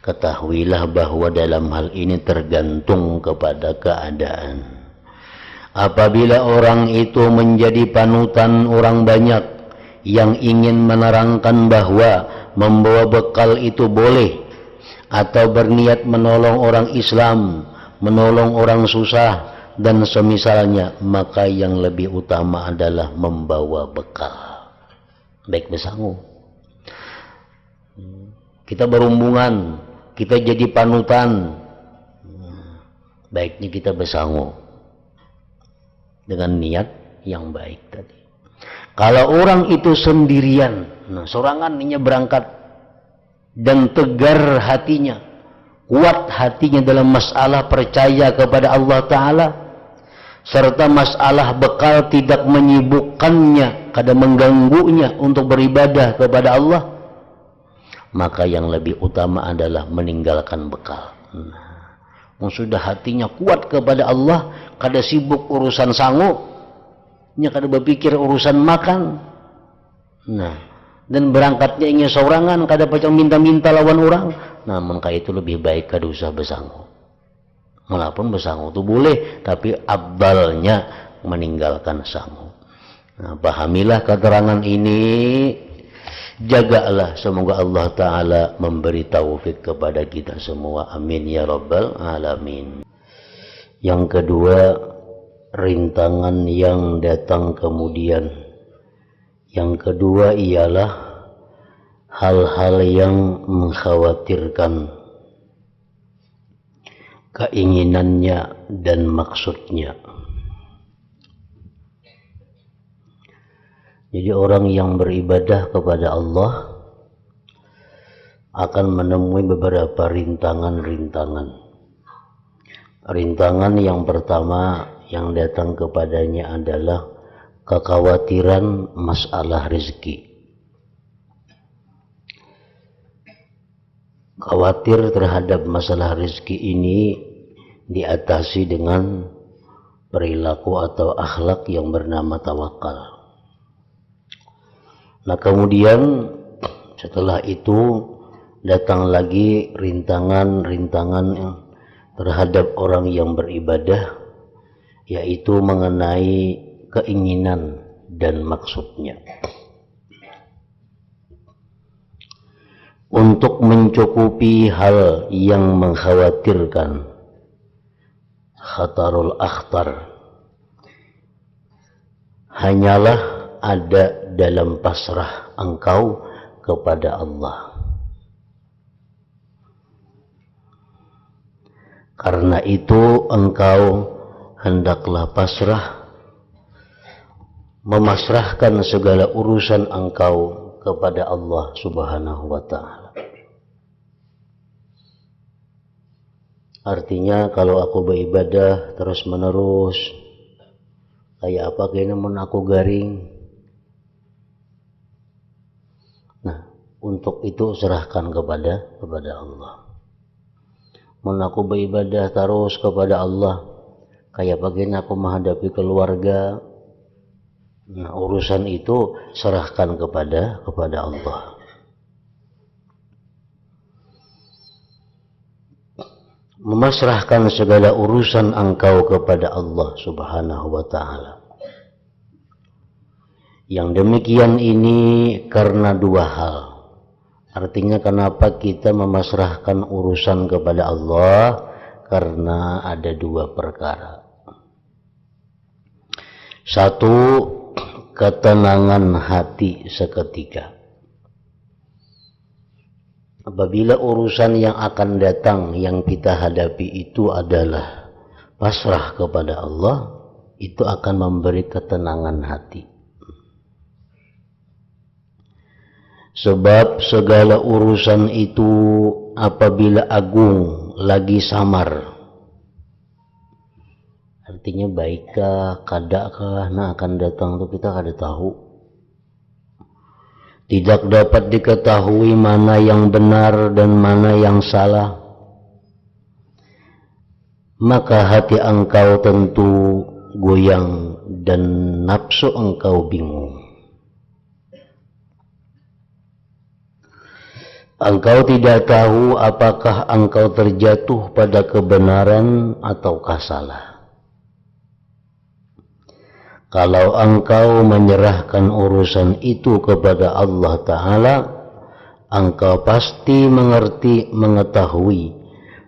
Ketahuilah bahwa dalam hal ini tergantung kepada keadaan. Apabila orang itu menjadi panutan orang banyak yang ingin menerangkan bahwa membawa bekal itu boleh, atau berniat menolong orang Islam, menolong orang susah dan semisalnya, maka yang lebih utama adalah membawa bekal. Baik besangu. Kita berumbungan, kita jadi panutan. Baiknya kita besangu dengan niat yang baik tadi. Kalau orang itu sendirian, nah sorangan ini berangkat dan tegar hatinya, kuat hatinya dalam masalah percaya kepada Allah Ta'ala, serta masalah bekal tidak menyibukkannya, kada mengganggunya untuk beribadah kepada Allah, maka yang lebih utama adalah meninggalkan bekal. Sudah hatinya kuat kepada Allah, kada sibuk urusan sangu, kada berpikir urusan makan. Nah, dan berangkatnya ingin sorangan, kada pacang minta-minta lawan orang. Nah, maka itu lebih baik kada usah besangu. Walaupun besangu itu boleh, tapi abdalnya meninggalkan sangu. Nah, pahamilah keterangan ini, jagalah, semoga Allah Ta'ala memberi taufik kepada kita semua. Amin ya rabbal alamin. Yang kedua, rintangan yang datang kemudian. Yang kedua ialah hal-hal yang mengkhawatirkan. keinginannya dan maksudnya. Jadi orang yang beribadah kepada Allah akan menemui beberapa rintangan-rintangan. Rintangan yang pertama yang datang kepadanya adalah kekhawatiran masalah rezeki. Khawatir terhadap masalah rezeki ini diatasi dengan perilaku atau akhlak yang bernama tawakal. Nah kemudian setelah itu datang lagi rintangan-rintangan terhadap orang yang beribadah, yaitu mengenai keinginan dan maksudnya. Untuk mencukupi hal yang mengkhawatirkan, khatarul akhtar, hanyalah ada dalam pasrah engkau kepada Allah. Karena itu engkau hendaklah pasrah, memasrahkan segala urusan engkau kepada Allah Subhanahu wa ta'ala. Artinya kalau aku beribadah terus menerus, kayak apa kayaknya mun aku garing. Nah, untuk itu serahkan kepada Allah. Mun aku beribadah terus kepada Allah, kayak bagaimana aku menghadapi keluarga. Nah, urusan itu serahkan kepada Allah. Memasrahkan segala urusan engkau kepada Allah Subhanahu wa ta'ala. Yang demikian ini karena dua hal. Artinya kenapa kita memasrahkan urusan kepada Allah? Karena ada dua perkara. Satu, ketenangan hati seketika. Apabila urusan yang akan datang yang kita hadapi itu adalah pasrah kepada Allah, itu akan memberi ketenangan hati. Sebab segala urusan itu apabila agung lagi samar, artinya baikkah, kadakkah, nah akan datang itu kita kada tahu. Tidak dapat diketahui mana yang benar dan mana yang salah. Maka hati engkau tentu goyang dan nafsu engkau bingung. Engkau tidak tahu apakah engkau terjatuh pada kebenaran ataukah salah. Kalau engkau menyerahkan urusan itu kepada Allah Ta'ala, engkau pasti mengetahui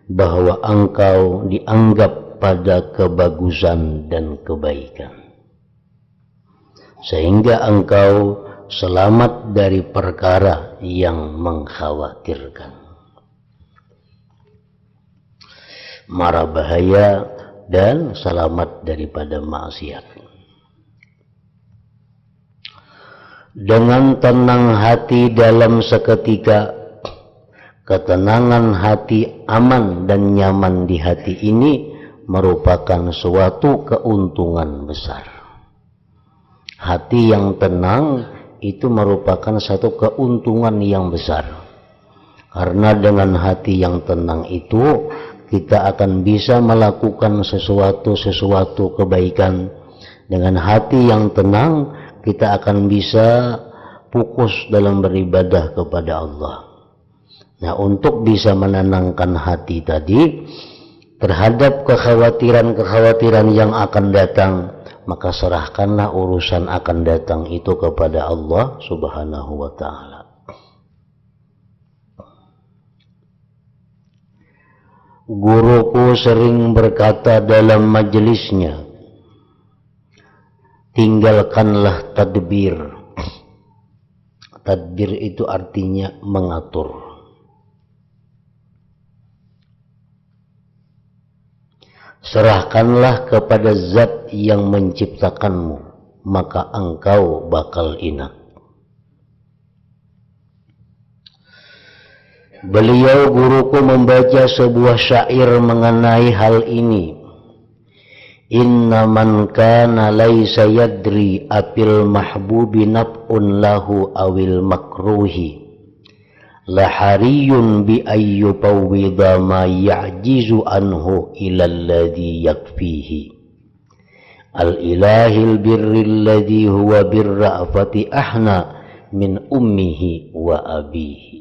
bahwa engkau dianggap pada kebagusan dan kebaikan. Sehingga engkau selamat dari perkara yang mengkhawatirkan. Mara bahaya dan selamat daripada maksiat. Dengan tenang hati dalam seketika, ketenangan hati, aman dan nyaman di hati ini merupakan suatu keuntungan besar. Hati yang tenang itu merupakan satu keuntungan yang besar. Karena dengan hati yang tenang itu kita akan bisa melakukan sesuatu kebaikan. Dengan hati yang tenang kita akan bisa fokus dalam beribadah kepada Allah. Nah, untuk bisa menenangkan hati tadi terhadap kekhawatiran yang akan datang, maka serahkanlah urusan akan datang itu kepada Allah Subhanahu wa ta'ala. Guruku sering berkata dalam majelisnya, tinggalkanlah tadbir. Tadbir itu artinya mengatur. serahkanlah kepada zat yang menciptakanmu, maka engkau bakal ingat. Beliau guruku membaca sebuah syair mengenai hal ini. Inna man kana laisa yadri apil mahbubi naf'un lahu awil makruhi lahariyun bi ayyupawwidha ma ya'jizu anhu ilal ladhi yakfihi al-ilahil birril ladhi huwa birra'fati ahna min ummihi wa abihi.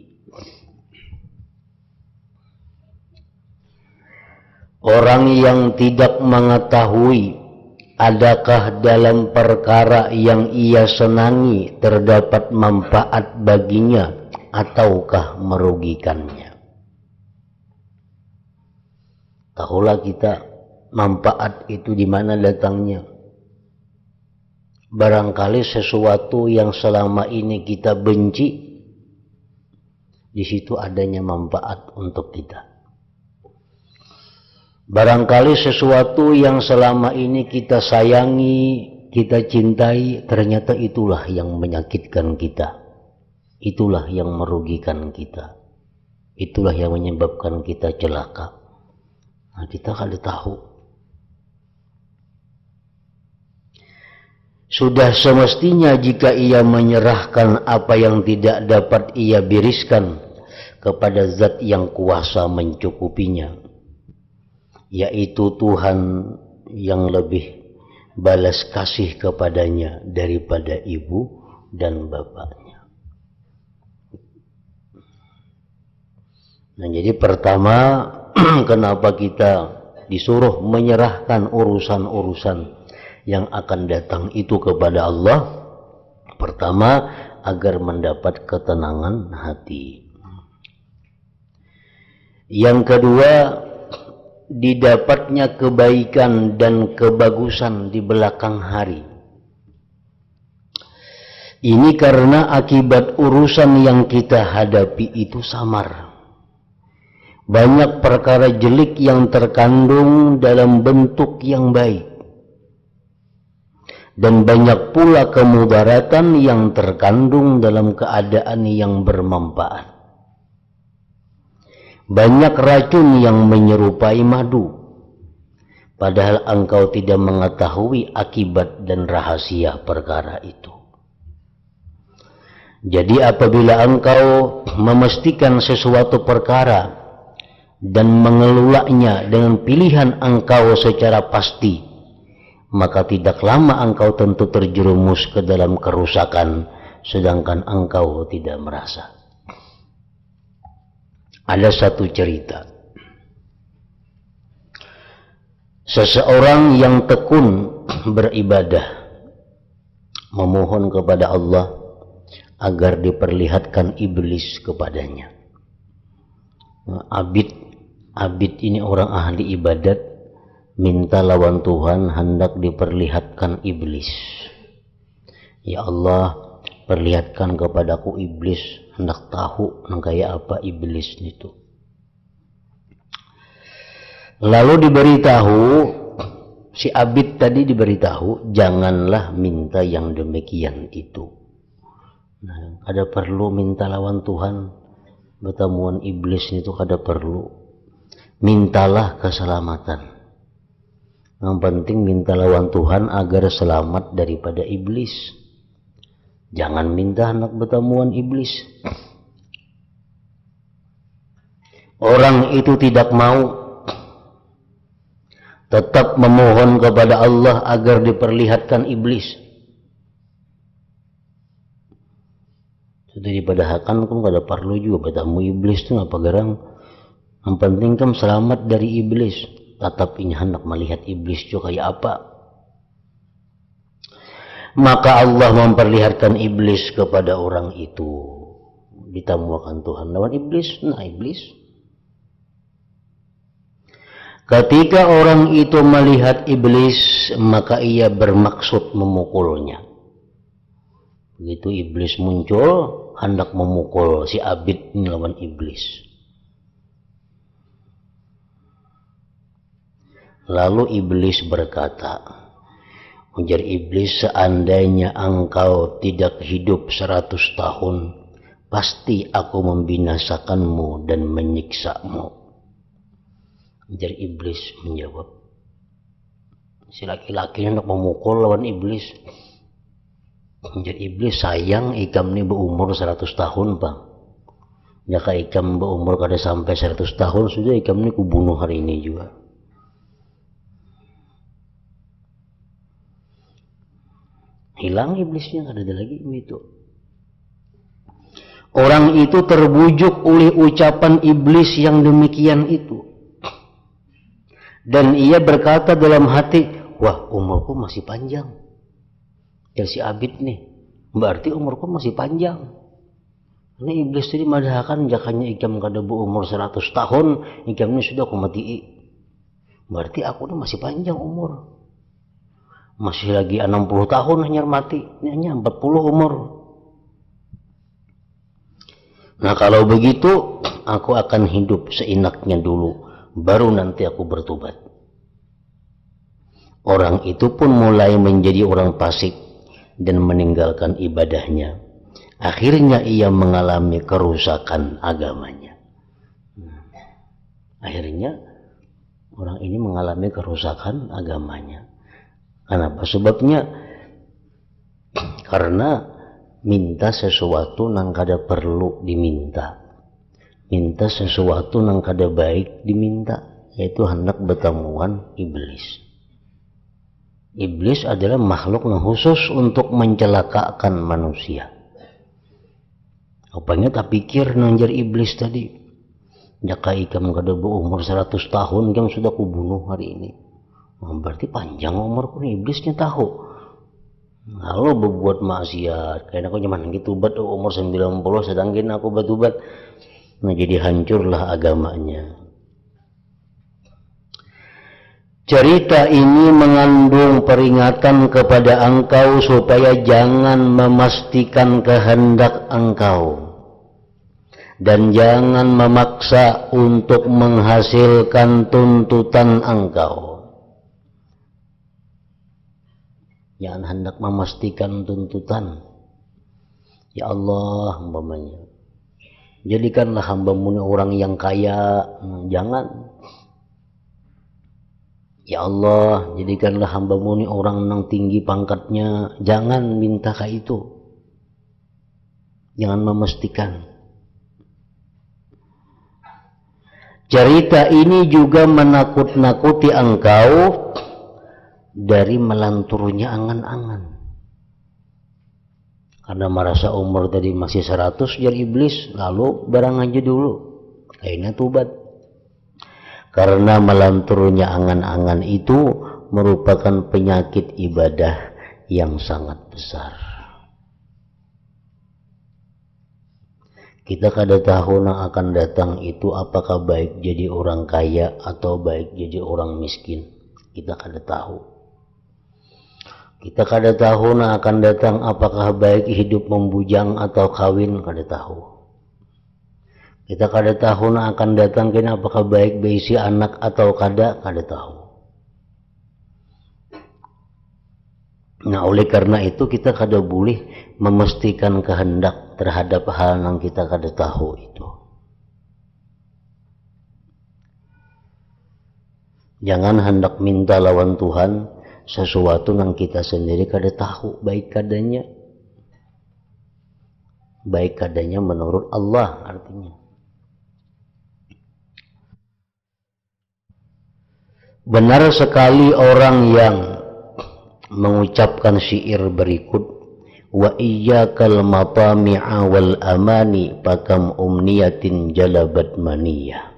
Orang yang tidak mengetahui adakah dalam perkara yang ia senangi terdapat manfaat baginya ataukah merugikannya. Tahulah kita manfaat itu di mana datangnya. Barangkali sesuatu yang selama ini kita benci, di situ adanya manfaat untuk kita. Barangkali sesuatu yang selama ini kita sayangi, kita cintai, ternyata itulah yang menyakitkan kita. Itulah yang merugikan kita. Itulah yang menyebabkan kita celaka. Nah, kita kada tahu. Sudah semestinya jika ia menyerahkan apa yang tidak dapat ia biriskan kepada zat yang kuasa mencukupinya, yaitu Tuhan yang lebih balas kasih kepadanya daripada ibu dan bapaknya. Nah, jadi pertama kenapa kita disuruh menyerahkan urusan-urusan yang akan datang itu kepada Allah? Pertama, agar mendapat ketenangan hati. Yang kedua, didapatnya kebaikan dan kebagusan di belakang hari. Ini karena akibat urusan yang kita hadapi itu samar. Banyak perkara jelek yang terkandung dalam bentuk yang baik. Dan banyak pula kemudaratan yang terkandung dalam keadaan yang bermanfaat. Banyak racun yang menyerupai madu, padahal engkau tidak mengetahui akibat dan rahasia perkara itu. Jadi apabila engkau memastikan sesuatu perkara dan mengelolanya dengan pilihan engkau secara pasti, maka tidak lama engkau tentu terjerumus ke dalam kerusakan, sedangkan engkau tidak merasa. Ada satu cerita. Seseorang yang tekun beribadah memohon kepada Allah agar diperlihatkan iblis kepadanya. Abid ini orang ahli ibadat, minta lawan Tuhan hendak diperlihatkan iblis. Ya Allah, perlihatkan kepadaku iblis, hendak tahu kayak apa iblis itu. Lalu diberitahu, si abid tadi diberitahu, janganlah minta yang demikian itu. Nah, ada perlu minta lawan Tuhan, bertemuan iblis itu kada perlu. Mintalah keselamatan. Yang penting minta lawan Tuhan agar selamat daripada iblis. Jangan minta hendak bertemuan iblis. Orang itu tidak mau, tetap memohon kepada Allah agar diperlihatkan iblis. Sudah dipadahkan kan kada perlu juga bertemu iblis itu apa garang. Yang penting kan selamat dari iblis. Tetap ini hendak melihat iblis juga kayak apa. Maka Allah memperlihatkan iblis kepada orang itu. Ditamukan Tuhan lawan iblis. Nah, iblis. Ketika orang itu melihat iblis, maka ia bermaksud memukulnya. Begitu iblis muncul, hendak memukul si abid lawan iblis. Lalu iblis berkata, ujar iblis, seandainya engkau tidak hidup 100 tahun, pasti aku membinasakanmu dan menyiksamu. Ujar iblis menjawab. Si laki-laki hendak memukul lawan iblis. Ujar iblis, sayang ikam ini berumur 100 tahun bang. Jika ikam berumur kada sampai 100 tahun, sudah ikam ini kubunuh hari ini juga. Hilang iblisnya, kada ada lagi itu. Orang itu terbujuk oleh ucapan iblis yang demikian itu. Dan ia berkata dalam hati, wah umurku masih panjang. Ya si Abid nih, berarti umurku masih panjang. Ini iblis tadi madahkan jakanya ikam kada berumur 100 tahun, ikam ini sudah aku mati. Berarti aku ini masih panjang umur. Masih lagi 60 tahun hanya mati, hanya 40 umur. Nah kalau begitu, aku akan hidup seenaknya dulu, baru nanti aku bertobat. Orang itu pun mulai menjadi orang fasik dan meninggalkan ibadahnya. Akhirnya ia mengalami kerusakan agamanya. Akhirnya orang ini mengalami kerusakan agamanya. Kenapa? Sebabnya karena minta sesuatu nang kada perlu diminta, minta sesuatu nang kada baik diminta, yaitu hendak bertemuan iblis. Iblis adalah makhluk yang khusus untuk mencelakakan manusia. Apanya tak pikir nanjar iblis tadi, jika ikam kada berumur 100 tahun yang sudah kubunuh hari ini. Berarti panjang umurku nih, iblisnya tahu. Kalau berbuat maksiat, kayaknya aku cuman gitu bat umur 90, sedangkan aku batubat. Nah jadi hancurlah agamanya. Cerita ini mengandung peringatan kepada engkau supaya jangan memastikan kehendak engkau. Dan jangan memaksa untuk menghasilkan tuntutan engkau. Jangan hendak memastikan tuntutan. Ya Allah, umpamanya, jadikanlah hamba-Mu orang yang kaya. Jangan. Ya Allah, jadikanlah hamba-Mu orang yang tinggi pangkatnya. Jangan minta kayak itu. Jangan memastikan. Cerita ini juga menakut-nakuti engkau dari melanturnya angan-angan. Karena merasa umur tadi masih 100 jar iblis, lalu barang aja dulu. Akhirnya tobat. Karena melanturnya angan-angan itu merupakan penyakit ibadah yang sangat besar. Kita kada tahu yang akan datang itu apakah baik jadi orang kaya atau baik jadi orang miskin. Kita kada tahu. Kita kada tahu na akan datang apakah baik hidup membujang atau kawin, kada tahu. Kita kada tahu na akan datang kena apakah baik berisi anak atau kada tahu. Nah oleh karena itu kita kada boleh memastikan kehendak terhadap hal yang kita kada tahu itu. Jangan hendak minta lawan Tuhan sesuatu yang kita sendiri kada tahu baik kadanya. Baik kadanya menurut Allah artinya. Benar sekali orang yang mengucapkan syair berikut, wa iyyakal matami'a wal amani pakam umniyatin jalabat maniyah.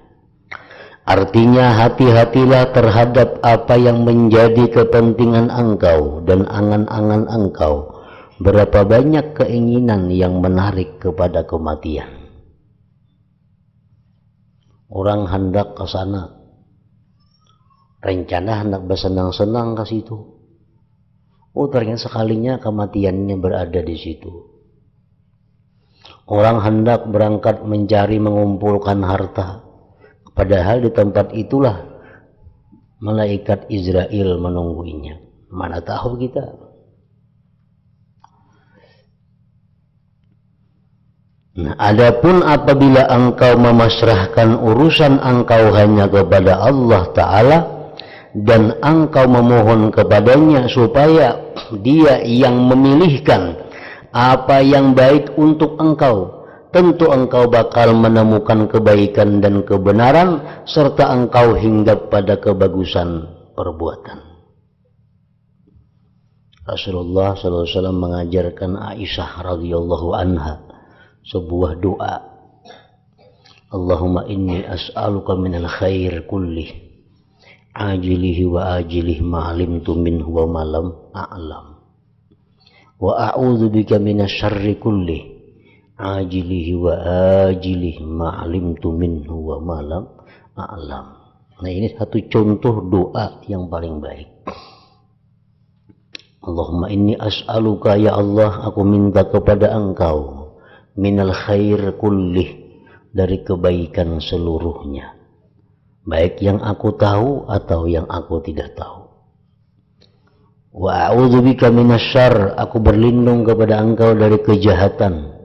Artinya hati-hatilah terhadap apa yang menjadi kepentingan engkau dan angan-angan engkau. Berapa banyak keinginan yang menarik kepada kematian. Orang hendak ke sana, rencana hendak bersenang-senang ke situ. Oh ternyata sekalinya kematiannya berada di situ. Orang hendak berangkat mencari mengumpulkan harta. Padahal di tempat itulah malaikat Israel menungguinya. Mana tahu kita. Nah, adapun apabila engkau memasrahkan urusan engkau hanya kepada Allah Ta'ala dan engkau memohon kepadanya supaya dia yang memilihkan apa yang baik untuk engkau, tentu engkau bakal menemukan kebaikan dan kebenaran serta engkau hinggap pada kebagusan perbuatan. Rasulullah SAW mengajarkan Aisyah radhiyallahu anha sebuah doa. Allahumma inni as'aluka minal khair kullih ajilihi wa ajilihi ma'alimtu minhu wa malam a'lam wa a'udzu bika minasy syarri kullih ajilihi wa ajilihi ma'alimtu minhu wa malam a'lam. Nah, ini satu contoh doa yang paling baik. Allahumma inni as'aluka, ya Allah, aku minta kepada engkau, minal khair kullih, dari kebaikan seluruhnya, baik yang aku tahu atau yang aku tidak tahu. Wa a'udzubika minasyarr, aku berlindung kepada engkau dari kejahatan.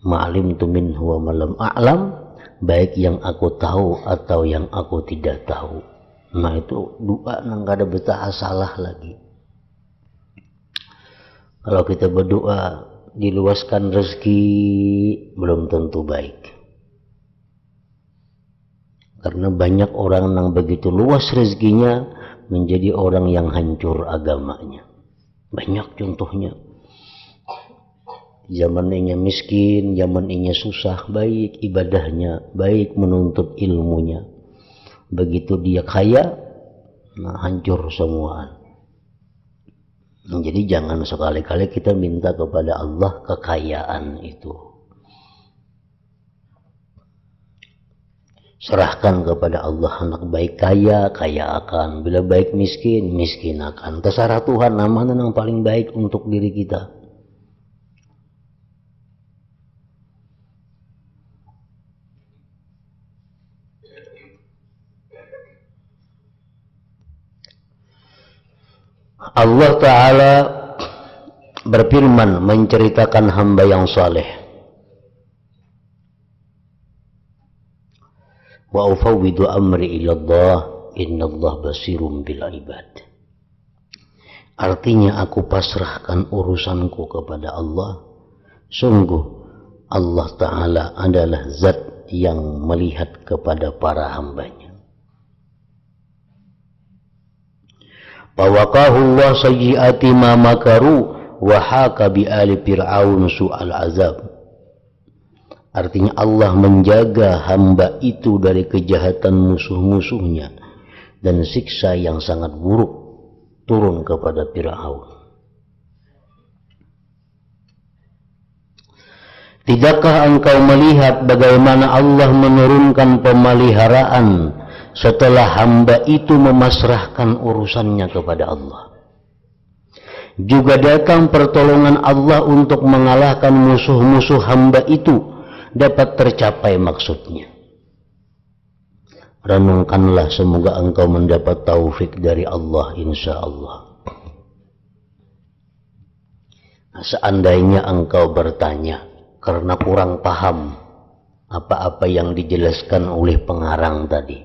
Ma'alimtu minhu wa malam a'lam, baik yang aku tahu atau yang aku tidak tahu. Nah, itu doa nang kada betah salah lagi. Kalau kita berdoa diluaskan rezeki, belum tentu baik. Karena banyak orang yang begitu luas rezekinya menjadi orang yang hancur agamanya. Banyak contohnya. Zaman ini miskin, zaman ini susah, baik ibadahnya, baik menuntut ilmunya. Begitu dia kaya, nah hancur semua. Jadi jangan sekali-kali kita minta kepada Allah kekayaan itu. Serahkan kepada Allah, anak baik kaya, kaya akan. Bila baik miskin, miskin akan. Terserah Tuhan, mana yang paling baik untuk diri kita. Allah Ta'ala berfirman menceritakan hamba yang saleh. Wa ufawwidu amri ilallah innallah basirum bil ibad. Artinya aku pasrahkan urusanku kepada Allah. Sungguh Allah Ta'ala adalah zat yang melihat kepada para hambanya. Fawaqahu Allah sayyiati ma makaru wa haka bi ali fir'aun su'al azab. Artinya Allah menjaga hamba itu dari kejahatan musuh-musuhnya dan siksa yang sangat buruk turun kepada Fir'aun. Tidakkah engkau melihat bagaimana Allah menurunkan pemeliharaan setelah hamba itu memasrahkan urusannya kepada Allah? Juga datang pertolongan Allah untuk mengalahkan musuh-musuh hamba itu, dapat tercapai maksudnya. Renungkanlah, semoga engkau mendapat taufik dari Allah, insya Allah. Nah, seandainya engkau bertanya karena kurang paham apa-apa yang dijelaskan oleh pengarang tadi,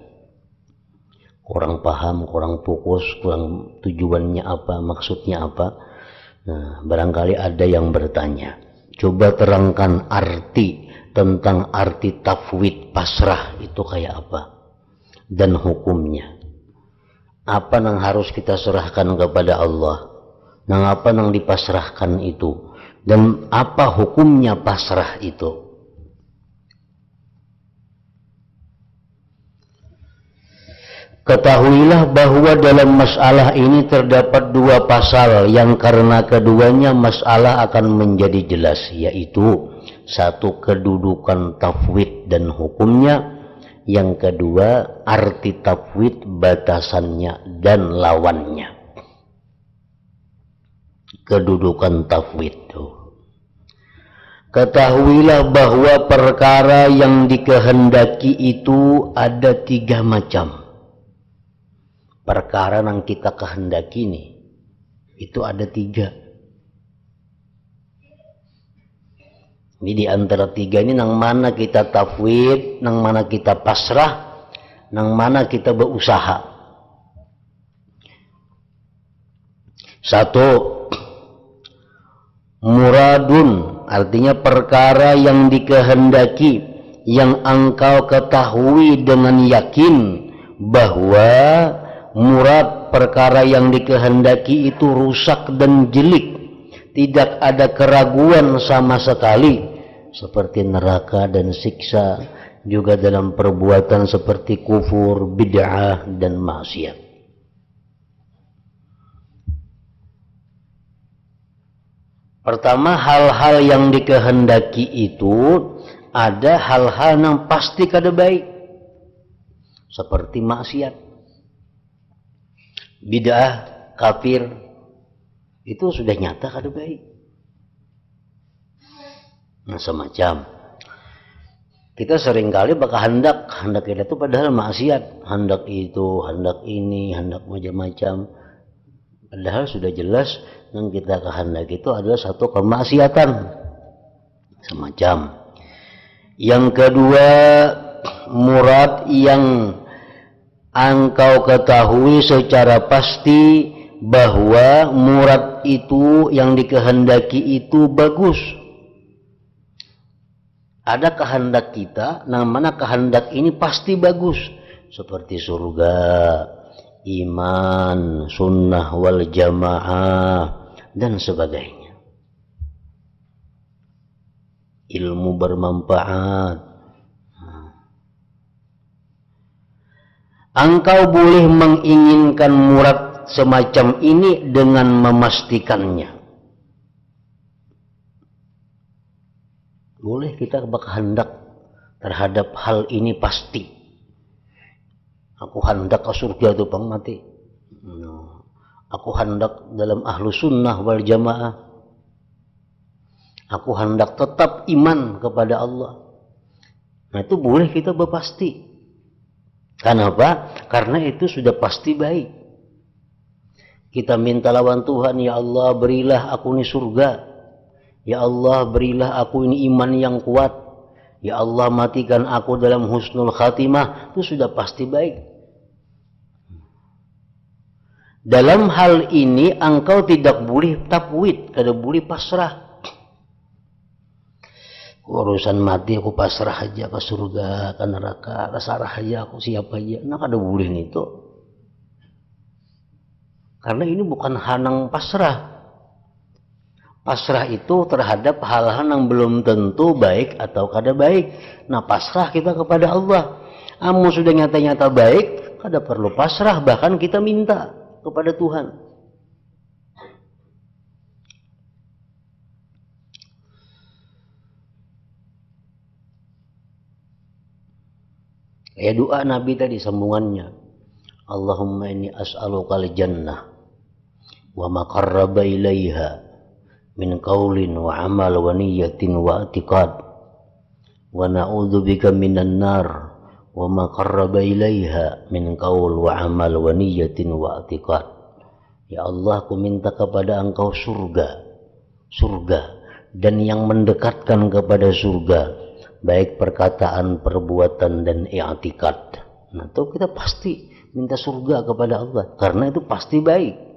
kurang paham, kurang fokus, kurang tujuannya apa, maksudnya apa. Nah, barangkali ada yang bertanya, coba terangkan arti tentang arti tafwid pasrah itu kayak apa dan hukumnya. Apa yang harus kita serahkan kepada Allah, nang apa yang dipasrahkan itu, dan apa hukumnya pasrah itu. Ketahuilah bahwa dalam masalah ini terdapat dua pasal yang karena keduanya masalah akan menjadi jelas, yaitu satu, kedudukan tafwid dan hukumnya, yang kedua arti tafwid, batasannya dan lawannya. Kedudukan tafwid itu, ketahuilah bahwa perkara yang dikehendaki itu ada tiga macam. perkara yang kita kehendaki ini itu ada 3. Ini di antara 3 ini nang mana kita tafwid, nang mana kita pasrah, nang mana kita berusaha. 1. Muradun, artinya perkara yang dikehendaki, yang engkau ketahui dengan yakin bahwa murad perkara yang dikehendaki itu rusak dan jelek, tidak ada keraguan sama sekali, seperti neraka dan siksa, juga dalam perbuatan seperti kufur, bid'ah dan maksiat. Pertama, hal-hal yang dikehendaki itu ada hal-hal yang pasti kada baik, seperti maksiat, bid'ah, kafir, itu sudah nyata kada baik. Nah, semacam kita seringkali bakal hendak kita itu padahal maksiat, hendak itu, hendak ini, hendak macam-macam, padahal sudah jelas yang kita kehendak itu adalah satu kemaksiatan. Semacam. Yang kedua, murad yang engkau ketahui secara pasti bahwa murad itu yang dikehendaki itu bagus. Ada kehendak kita, yang mana kehendak ini pasti bagus, seperti surga, iman, sunnah wal jamaah, dan sebagainya. Ilmu bermanfaat. Engkau boleh menginginkan murad semacam ini dengan memastikannya. Boleh kita berkehendak terhadap hal ini pasti. Aku hendak ke surga itu bang mati. Aku hendak dalam ahlu sunnah wal jamaah. Aku hendak tetap iman kepada Allah. Nah itu boleh kita berpasti. Kenapa? Karena itu sudah pasti baik. Kita minta lawan Tuhan, ya Allah berilah aku ini surga. Ya Allah berilah aku ini iman yang kuat. Ya Allah matikan aku dalam husnul khatimah. Itu sudah pasti baik. Dalam hal ini engkau tidak boleh tafwid, tidak boleh pasrah. Urusan mati aku pasrah aja ke surga, ke neraka, ke sarah aja aku siapa aja. Nah kada boleh itu. Karena ini bukan hanang pasrah. Pasrah itu terhadap hal-hal yang belum tentu baik atau kada baik. Nah pasrah kita kepada Allah. Amu sudah nyata-nyata baik, kada perlu pasrah, bahkan kita minta kepada Tuhan. Ya doa Nabi tadi sambungannya. Allahumma inni as'alukal jannah wa ma qarraba ilaiha min qaulin wa amal wa niyatin wa i'tiqad wa na'udzubika minan nar wa ma qarraba ilaiha min qaul wa amal wa niyatin wa i'tiqad. Ya Allah, aku minta kepada Engkau surga dan yang mendekatkan kepada surga, baik perkataan, perbuatan dan i'tiqad. Nah, itu kita pasti minta surga kepada Allah karena itu pasti baik.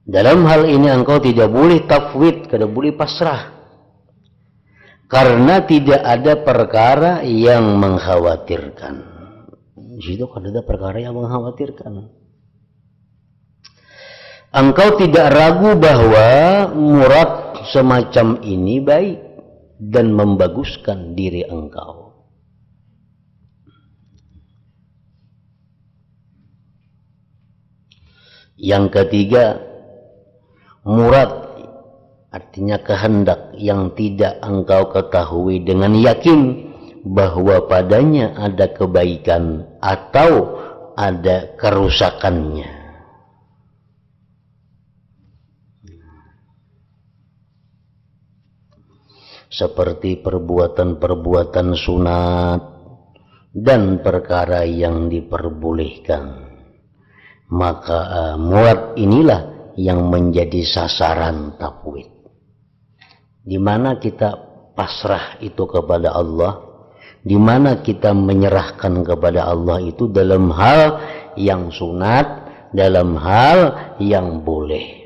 Dalam hal ini engkau tidak boleh tafwid, tidak boleh pasrah. Karena tidak ada perkara yang mengkhawatirkan. Di situ kan ada perkara yang mengkhawatirkan. Engkau tidak ragu bahwa murad semacam ini baik dan membaguskan diri engkau. Yang ketiga, murad artinya kehendak yang tidak engkau ketahui dengan yakin bahwa padanya ada kebaikan atau ada kerusakannya. seperti perbuatan-perbuatan sunat dan perkara yang diperbolehkan. Maka muat inilah yang menjadi sasaran tafwid, di mana kita pasrah itu kepada Allah, di mana kita menyerahkan kepada Allah itu dalam hal yang sunat, dalam hal yang boleh.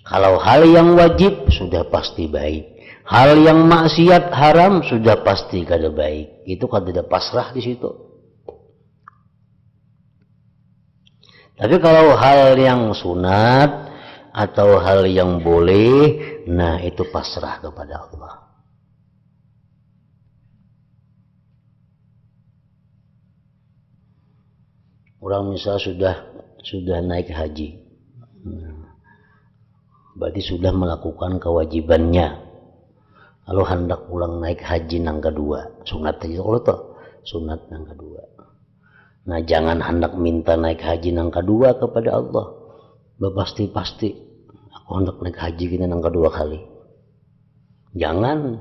Kalau hal yang wajib sudah pasti baik, hal yang maksiat haram sudah pasti kada baik. Itu kada ada pasrah di situ. Tapi kalau hal yang sunat atau hal yang boleh, nah itu pasrah kepada Allah. Orang misal sudah naik haji, berarti sudah melakukan kewajibannya. Lalu hendak pulang naik haji nang kedua, sunat aja kalau toh, sunat nang kedua. Nah jangan hendak minta naik haji nang kedua kepada Allah. Pasti aku hendak naik haji gini nang kedua kali. Jangan.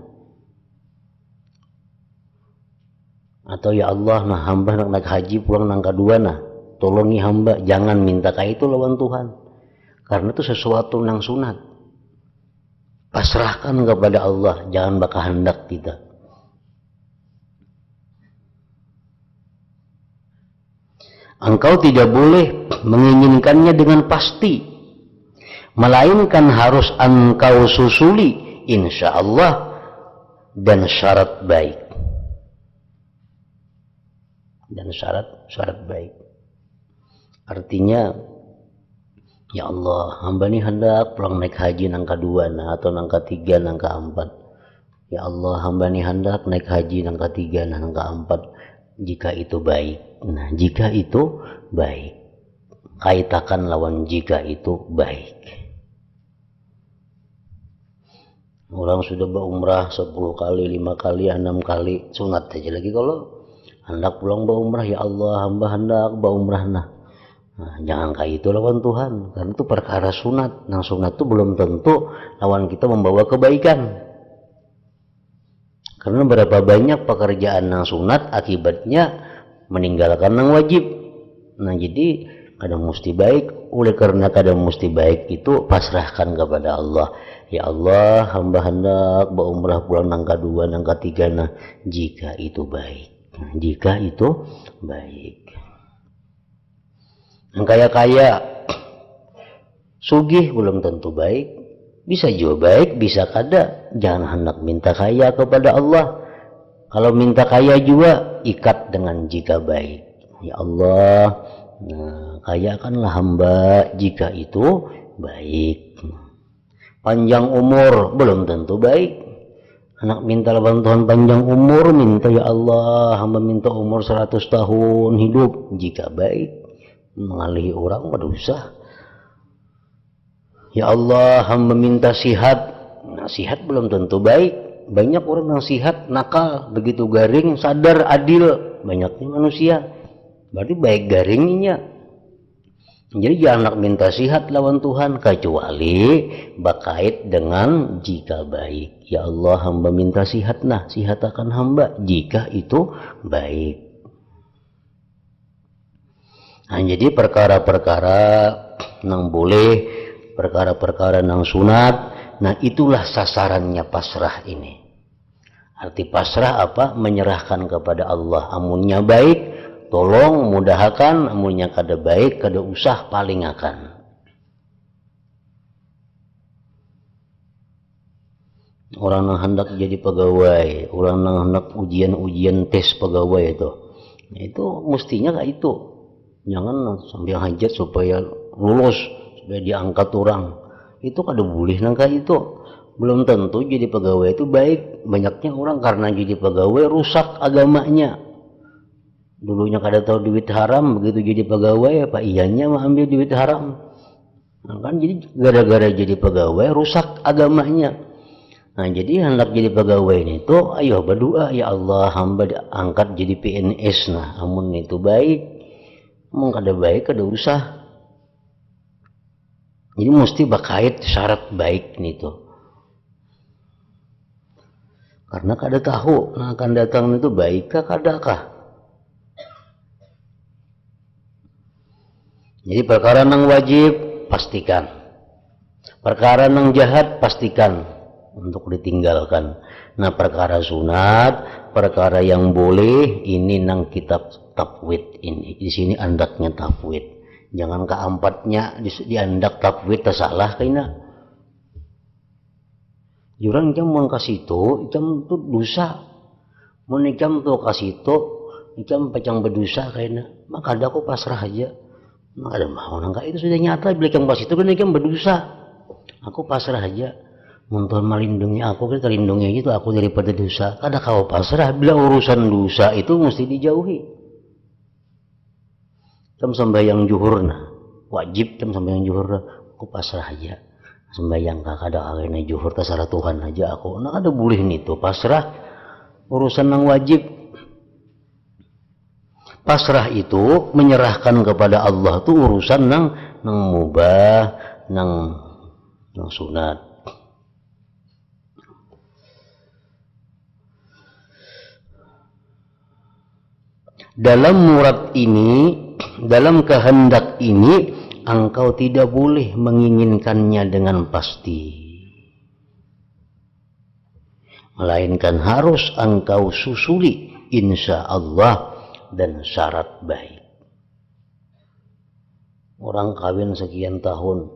Atau ya Allah, nah hamba hendak naik haji pulang nang kedua, nah tolongi hamba. Jangan minta kayak itu lawan Tuhan. Karena itu sesuatu nang sunat. Pasrahkan kepada Allah, jangan bakal hendak kita. Engkau tidak boleh menginginkannya dengan pasti, melainkan harus engkau susuli insya Allah dan syarat baik. Dan syarat baik. Artinya, ya Allah, hamba ini hendak pulang naik haji nang kedua, nah, atau nang ketiga, nang keempat. Ya Allah, hamba ini hendak naik haji nang ketiga, nang keempat. Jika itu baik. Nah, jika itu baik. Kaitakan lawan jika itu baik. Orang sudah berumrah 10 kali, 5 kali, 6 kali, sunat aja lagi kalau hendak pulang berumrah, ya Allah, hamba hendak berumrah. Nah, jangan kayak itu lawan Tuhan, karena itu perkara sunat. Nah, sunat itu belum tentu lawan kita membawa kebaikan. Karena berapa banyak pekerjaan yang sunat akibatnya meninggalkan yang wajib. Nah jadi kadang mesti baik. Oleh karena kadang mesti baik itu pasrahkan kepada Allah. Ya Allah, hamba hendak berumrah pulang nang kedua, nang ketiga. Nah jika itu baik. Nah, jika itu baik. Yang kaya-kaya sugih belum tentu baik. Bisa juga baik, bisa kada. Jangan hendak minta kaya kepada Allah. Kalau minta kaya juga ikat dengan jika baik. Ya Allah, nah, kayakanlah hamba jika itu baik. Panjang umur belum tentu baik. Anak minta bantuan panjang umur, minta ya Allah, hamba minta umur 100 tahun hidup jika baik. Mengalihi orang berdosa. Ya Allah, hamba minta sihat. Nah, sihat belum tentu baik. Banyak orang yang sihat, nakal, begitu garing, sadar, adil. Banyaknya manusia. Berarti baik garingnya. Jadi jangan minta sihat lawan Tuhan, kecuali berkait dengan jika baik. Ya Allah, hamba minta sihat, nah sihat akan hamba jika itu baik. Nah, jadi perkara-perkara yang boleh, perkara-perkara yang sunat, nah itulah sasarannya pasrah ini. Arti pasrah apa? Menyerahkan kepada Allah. Amunnya baik, tolong mudahkan. Amunnya kada baik, kada usah palingakan. Orang yang hendak jadi pegawai, orang yang hendak ujian tes pegawai itu mestinya kayak itu. Jangan sambil hajat supaya lulus, supaya diangkat orang. Itu kada boleh nangka itu. Belum tentu jadi pegawai itu baik. Banyaknya orang karena jadi pegawai rusak agamanya. Dulunya kada tahu duit haram, begitu jadi pegawai apa iyanya mau ambil duit haram. Nah, kan jadi gara-gara jadi pegawai rusak agamanya. Nah, jadi hendak jadi pegawai ini tuh ayo berdoa, ya Allah, hamba angkat jadi PNS. Nah, amun itu baik. Amun kada baik kada usah. Jadi mesti berkait syarat baik nih tuh. Karena kada tahu nah akan datang itu baikkah kadakah. Jadi perkara nang wajib pastikan, perkara nang jahat pastikan untuk ditinggalkan. Nah perkara sunat, perkara yang boleh ini nang kitab tafwid ini. Di sini andaknya tafwid. Jangan keempatnya di andak tafwid tersalah kayaknya. Jurang jam mau kasih itu, jam tuh dosa. Mau jam tuh kasih itu, jam pecang berdosa kayaknya. Maka ada aku pasrah aja. Nggak ada mau nggak itu sudah nyata bila yang pas itu kan yang berdosa. Aku pasrah aja. Untuk melindungi aku kita lindungi itu aku daripada dosa. Kada kau pasrah bila urusan dosa itu mesti dijauhi. Jam sembahyang zuhur nah wajib jam sembahyang zuhur aku pasrah aja. Sembahyang kada kagak zuhur terserah Tuhan aja aku. Nah ada boleh nih tuh pasrah urusan yang wajib. Pasrah itu menyerahkan kepada Allah tuh urusan nang mubah, nang sunat. Dalam murad ini, dalam kehendak ini, engkau tidak boleh menginginkannya dengan pasti. Melainkan harus engkau susuli insya Allah dan syarat baik. Orang kawin sekian tahun,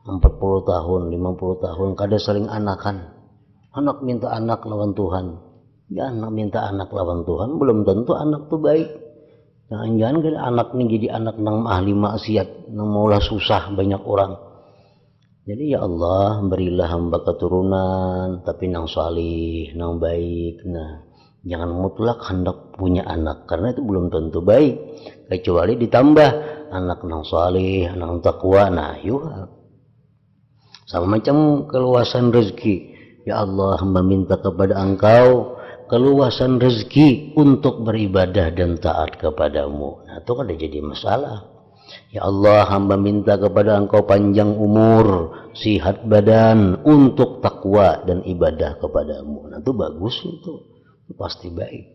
40 tahun, 50 tahun, kada sering anakan. Anak minta anak lawan Tuhan. Ya anak minta anak lawan Tuhan, belum tentu anak tuh baik. Jangan-jangan kan anak ini jadi anak nang ahli maksiat, nang maulah susah banyak orang. Jadi ya Allah, berilah hamba keturunan, tapi nang salih, nang baik. Nah, jangan mutlak hendak punya anak karena itu belum tentu baik, kecuali ditambah anak nang salih, anak takwa. Nah yuh sama macam keluasan rezeki. Ya Allah, hamba minta kepada engkau keluasan rezeki untuk beribadah dan taat kepadamu. Nah itu kan jadi masalah. Ya Allah, hamba minta kepada engkau panjang umur, sihat badan untuk takwa dan ibadah kepadamu. Nah itu bagus itu pasti baik.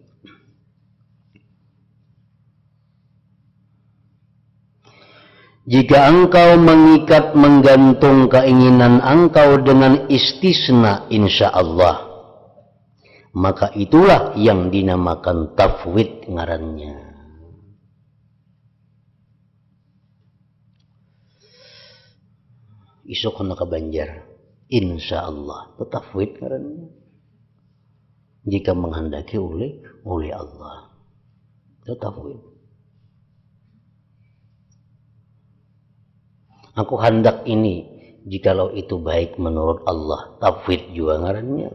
Jika engkau mengikat menggantung keinginan engkau dengan istisna insya Allah, maka itulah yang dinamakan tafwid ngarannya. Isuk kena kebanjar insya Allah tafwid ngarannya. Jika menghendaki oleh Allah tafwid. Aku hendak ini, jikalau itu baik menurut Allah, tafwid juga ngarannya.